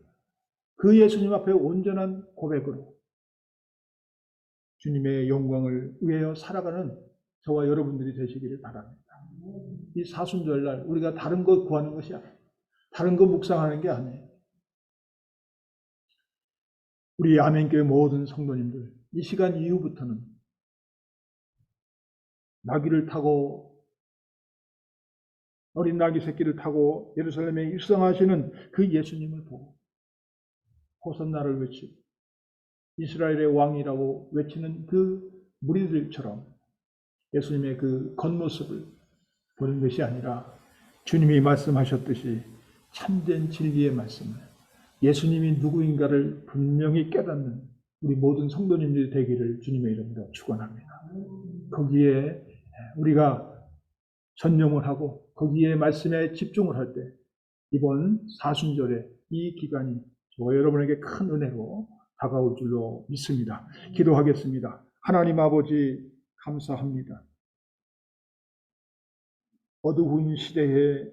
그 예수님 앞에 온전한 고백으로 주님의 영광을 위하여 살아가는 저와 여러분들이 되시기를 바랍니다. 이 사순절날 우리가 다른 것 구하는 것이 아니에요. 다른 것 묵상하는 게 아니에요. 우리 아멘교회 모든 성도님들 이 시간 이후부터는 나귀를 타고 어린 나귀 새끼를 타고 예루살렘에 입성하시는 그 예수님을 보고 호산나를 외치고 이스라엘의 왕이라고 외치는 그 무리들처럼 예수님의 그 겉모습을 보는 것이 아니라 주님이 말씀하셨듯이 참된 진리의 말씀을 예수님이 누구인가를 분명히 깨닫는 우리 모든 성도님들이 되기를 주님의 이름으로 축원합니다. 거기에 우리가 전념을 하고 거기에 말씀에 집중을 할 때 이번 사순절의 이 기간이 저와 여러분에게 큰 은혜로 다가올 줄로 믿습니다. 기도하겠습니다. 하나님 아버지 감사합니다. 어두운 시대에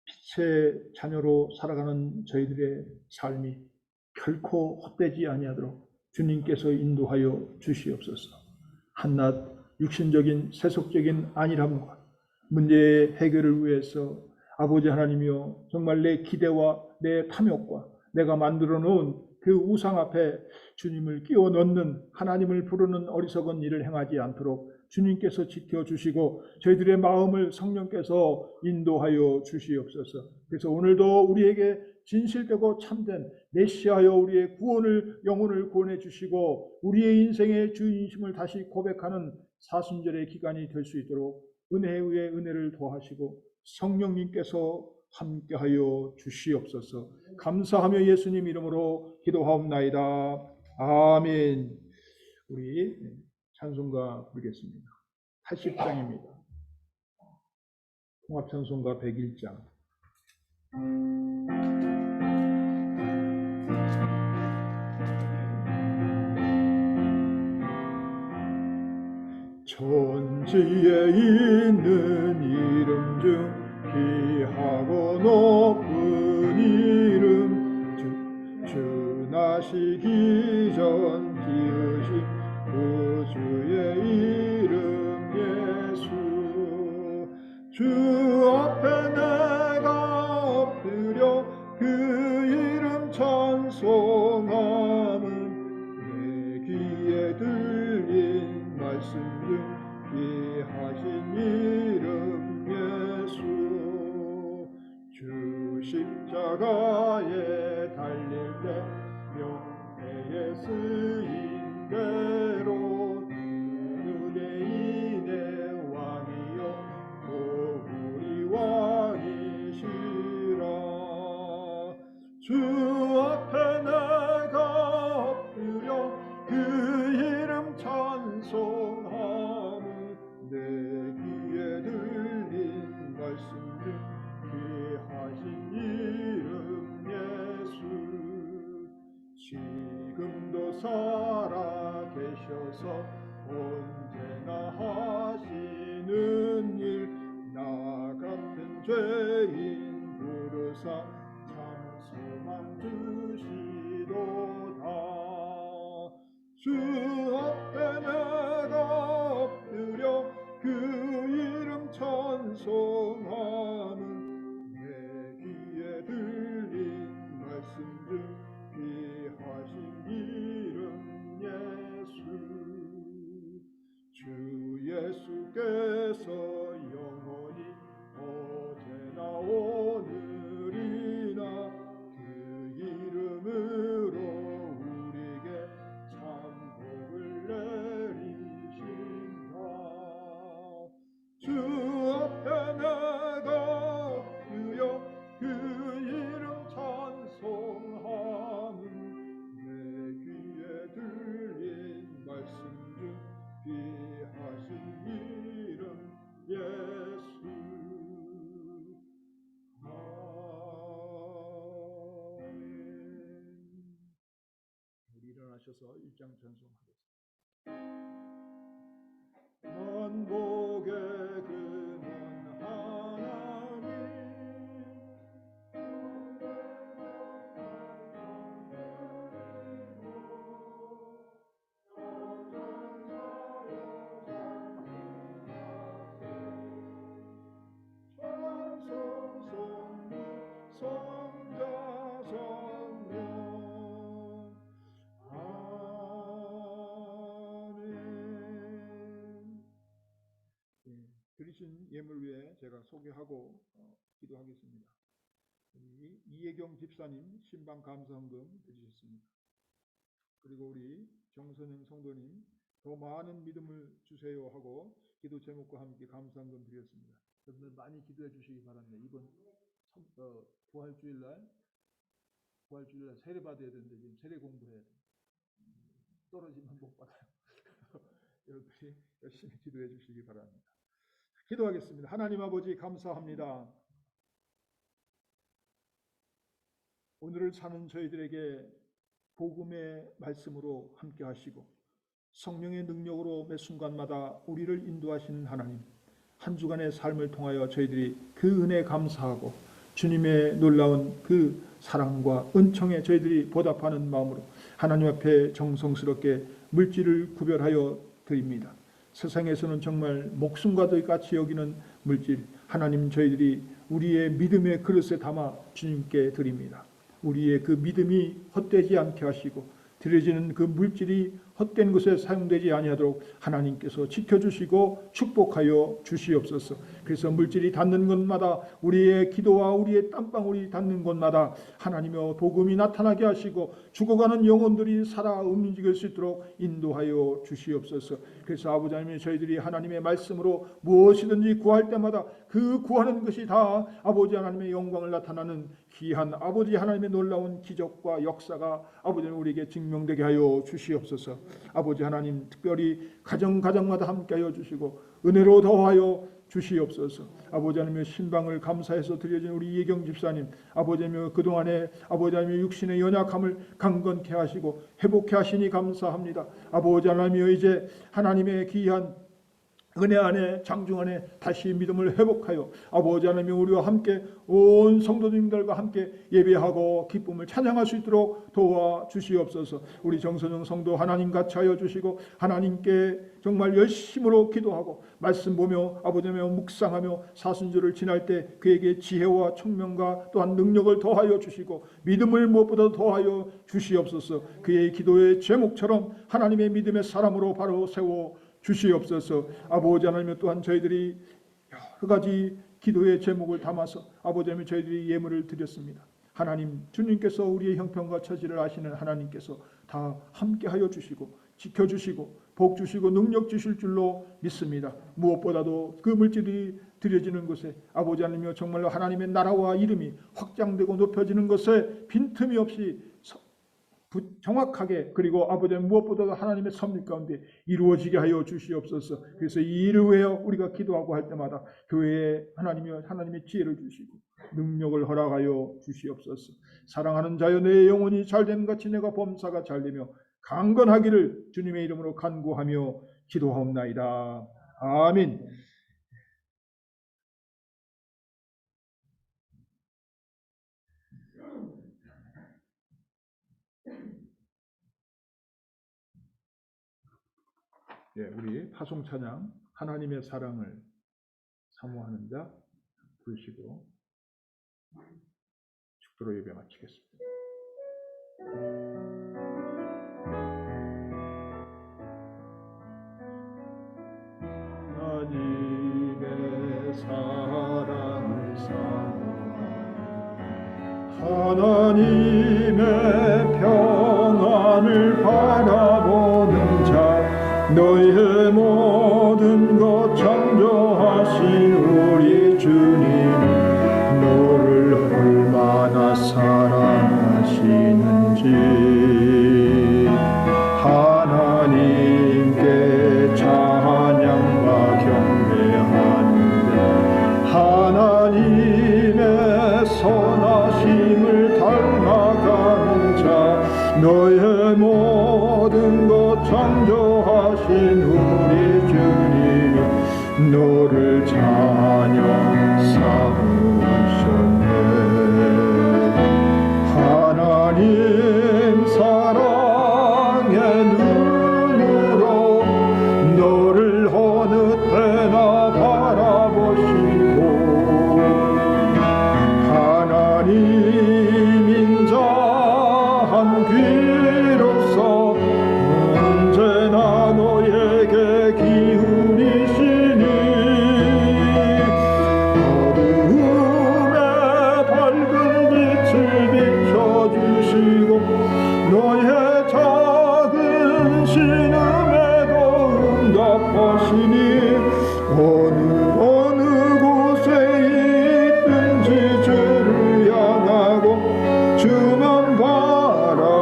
빛의 자녀로 살아가는 저희들의 삶이 결코 헛되지 아니하도록 주님께서 인도하여 주시옵소서. 한낱 육신적인 세속적인 안일함과 문제의 해결을 위해서 아버지 하나님이여 정말 내 기대와 내 탐욕과 내가 만들어 놓은 그 우상 앞에 주님을 끼워 넣는, 하나님을 부르는 어리석은 일을 행하지 않도록 주님께서 지켜주시고 저희들의 마음을 성령께서 인도하여 주시옵소서. 그래서 오늘도 우리에게 진실되고 참된 메시아여 우리의 구원을, 영혼을 구원해 주시고 우리의 인생의 주인심을 다시 고백하는 사순절의 기간이 될 수 있도록 은혜에 의해 은혜를 더하시고 성령님께서 함께하여 주시옵소서. 감사하며 예수님 이름으로 기도하옵나이다. 아멘. 우리 찬송가 부르겠습니다. 80장입니다. 통합찬송가 101장. 천지에 있는 이름 중 귀하고 높은 이름, 주 나시기 전 지으신 구주의 이름 예수. 주 앞에 내가 엎드려 그 이름 찬송함은 내 귀에 들린 말씀 중 귀하신 이름 예수. 주 십자가에 달릴 때 명예에 쓰인 대로 유대인의 왕이여 또 우리 왕이시라. 주 앞에 내가 엎드려 그 이름 찬송함은 내 귀에 들린 말씀 중 귀하신 이름 예수. 지금도 살아 계셔서 언제나 하시는 일, 나 같은 죄인 부르사 참소만 주시도다. 주 앞에 내가 엎드려 그 이름 찬송함은 내 귀에 들린 말씀 중 귀하신 이름 예수. 주 예수께서 영원히 어제나 오늘이나 그 이름으로 우리에게 참복을 내리신다. 주 앞에 내가 엎드려 그 이름 찬송함은 내 귀에 들린 말씀 중 귀하신 이름 예수. 아멘. 우리 일어나셔서 1장 찬송하겠습니다. 만복의 근원 하나님, 성자 성령. 아멘. 드리신 예물 위에 제가 소개하고 기도하겠습니다. 우리 이혜경 집사님 신방 감사헌금 드리셨습니다. 그리고 우리 정선영 성도님 더 많은 믿음을 주세요 하고 기도 제목과 함께 감사헌금 드렸습니다. 여러분들 많이 기도해 주시기 바랍니다. 이번 부활주일날 세례 받아야 되는데 지금 세례 공부해야 돼요. 떨어지면 못 받아요. 여러분들이 열심히 기도해 주시기 바랍니다. 기도하겠습니다. 하나님 아버지 감사합니다. 오늘을 사는 저희들에게 복음의 말씀으로 함께 하시고 성령의 능력으로 매 순간마다 우리를 인도하시는 하나님, 한 주간의 삶을 통하여 저희들이 그 은혜에 감사하고 주님의 놀라운 그 사랑과 은총에 저희들이 보답하는 마음으로 하나님 앞에 정성스럽게 물질을 구별하여 드립니다. 세상에서는 정말 목숨과 같이 여기는 물질, 하나님 저희들이 우리의 믿음의 그릇에 담아 주님께 드립니다. 우리의 그 믿음이 헛되지 않게 하시고 드려지는 그 물질이 헛된 것에 사용되지 아니하도록 하나님께서 지켜주시고 축복하여 주시옵소서. 그래서 물질이 닿는 곳마다 우리의 기도와 우리의 땀방울이 닿는 곳마다 하나님의 복음이 나타나게 하시고 죽어가는 영혼들이 살아 움직일 수 있도록 인도하여 주시옵소서. 그래서 아버지 하나님, 저희들이 하나님의 말씀으로 무엇이든지 구할 때마다 그 구하는 것이 다 아버지 하나님의 영광을 나타나는 귀한 아버지 하나님의 놀라운 기적과 역사가 아버지 하나님 우리에게 증명되게 하여 주시옵소서. 아버지 하나님, 특별히 가정마다 함께하여 주시고 은혜로 더하여 주시옵소서. 아버지 하나님의 신방을 감사해서 드려진 우리 예경 집사님, 아버지 하나님 그동안에 아버지 하나님의 육신의 연약함을 강건케 하시고 회복케 하시니 감사합니다. 아버지 하나님이여, 이제 하나님의 귀한 은혜 안에 장중 안에 다시 믿음을 회복하여 아버지 하나님 우리와 함께 온 성도님들과 함께 예배하고 기쁨을 찬양할 수 있도록 도와주시옵소서. 우리 정선영 성도 하나님 같이 하여 주시고 하나님께 정말 열심으로 기도하고 말씀 보며 아버지 하나님 묵상하며 사순절을 지날 때 그에게 지혜와 총명과 또한 능력을 더하여 주시고 믿음을 무엇보다 더하여 주시옵소서. 그의 기도의 제목처럼 하나님의 믿음의 사람으로 바로 세워 주시옵소서. 아버지 하나님, 또한 저희들이 여러 가지 기도의 제목을 담아서 아버지 하나님 저희들이 예물을 드렸습니다. 하나님, 주님께서 우리의 형편과 처지를 아시는 하나님께서 다 함께하여 주시고 지켜주시고 복 주시고 능력 주실 줄로 믿습니다. 무엇보다도 그 물질이 드려지는 것에 아버지 하나님이여 정말로 하나님의 나라와 이름이 확장되고 높여지는 것에 빈틈이 없이 정확하게, 그리고 아버지 무엇보다도 하나님의 섭리 가운데 이루어지게 하여 주시옵소서. 그래서 이 일을 위하여 우리가 기도하고 할 때마다 교회에 하나님의 지혜를 주시고 능력을 허락하여 주시옵소서. 사랑하는 자여, 내 영혼이 잘됨같이 내가 범사가 잘되며 강건하기를 주님의 이름으로 간구하며 기도하옵나이다. 아멘. 예, 우리 파송 찬양 하나님의 사랑을 사모하는 자 부르시고 축도로 예배 마치겠습니다. 하나님의 사랑을 사모하며 하나님의 평안을 바라보는 자, 너희의 모든 것 창조하신 우리 주님이 너를 얼마나 사랑하시는지 하나님께 찬양과 경배하는데 하나님의 선하심을 닮아가는 자, 너희의 모든 것 창조하신 우리 주님이 너를 찬양 삼으셨네. 하나님 사랑의 눈으로 너를 어느 때나 바라보시고 하나님인 자 한 귀로서 언제나 너에게 기울이시니 어두움에 밝은 빛을 비춰주시고 너의 작은 신음에도 응답하시니 어느 곳에 있든지 주를 향하고 주만 바라볼지라.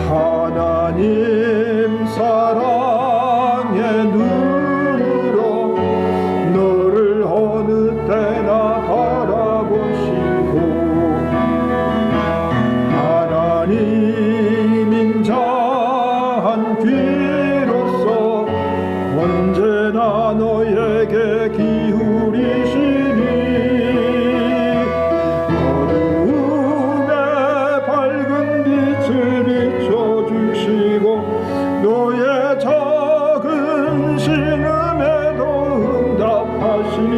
하나님 사랑의 눈으로 너를 어느 때나 바라보시고 하나님인 자 한 귀로서 언제나 너에게 기울이시니 어두움에 밝은 빛을 비춰주시고 너의 작은 신음에도 응답하시니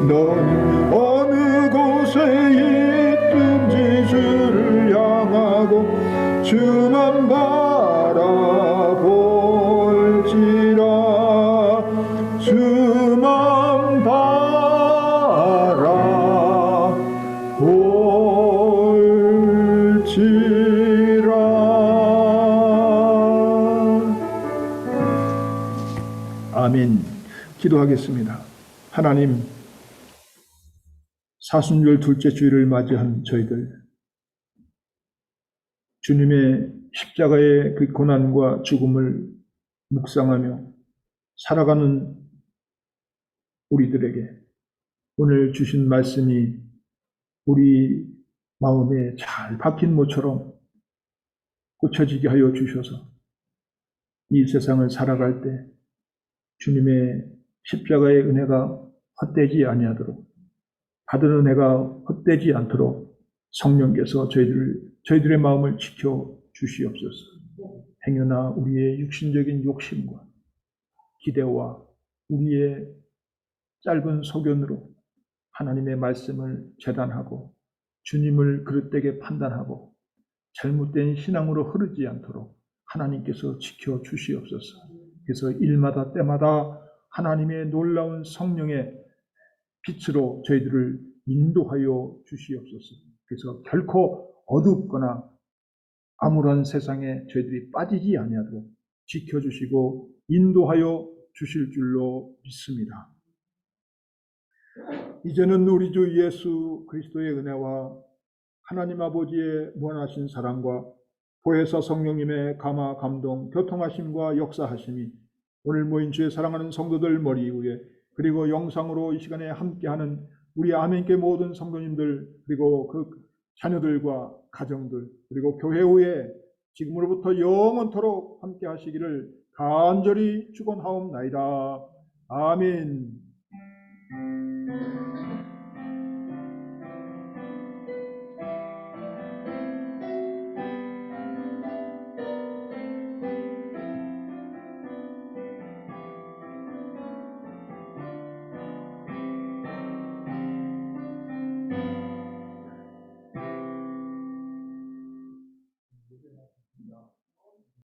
너는 주만 바라볼지라 주만 바라볼지라. 아멘. 기도하겠습니다. 하나님, 사순절 둘째 주일을 맞이한 저희들, 주님의 십자가의 그 고난과 죽음을 묵상하며 살아가는 우리들에게 오늘 주신 말씀이 우리 마음에 잘 박힌 모처럼 꽂혀지게 하여 주셔서 이 세상을 살아갈 때 주님의 십자가의 은혜가 헛되지 아니하도록, 받은 은혜가 헛되지 않도록 성령께서 저희들의 마음을 지켜 주시옵소서. 행여나 우리의 육신적인 욕심과 기대와 우리의 짧은 소견으로 하나님의 말씀을 재단하고 주님을 그릇되게 판단하고 잘못된 신앙으로 흐르지 않도록 하나님께서 지켜 주시옵소서. 그래서 일마다 때마다 하나님의 놀라운 성령의 빛으로 저희들을 인도하여 주시옵소서. 그래서 결코 어둡거나 암울한 세상에 저희들이 빠지지 아니하도록 지켜주시고 인도하여 주실 줄로 믿습니다. 이제는 우리 주 예수 그리스도의 은혜와 하나님 아버지의 무한하신 사랑과 보혜사 성령님의 감화 감동 교통하심과 역사하심이 오늘 모인 주의 사랑하는 성도들 머리 위에, 그리고 영상으로 이 시간에 함께하는 우리 아멘교회 모든 성도님들, 그리고 그 자녀들과 가정들, 그리고 교회 후에 지금으로부터 영원토록 함께 하시기를 간절히 축원하옵나이다. 아멘.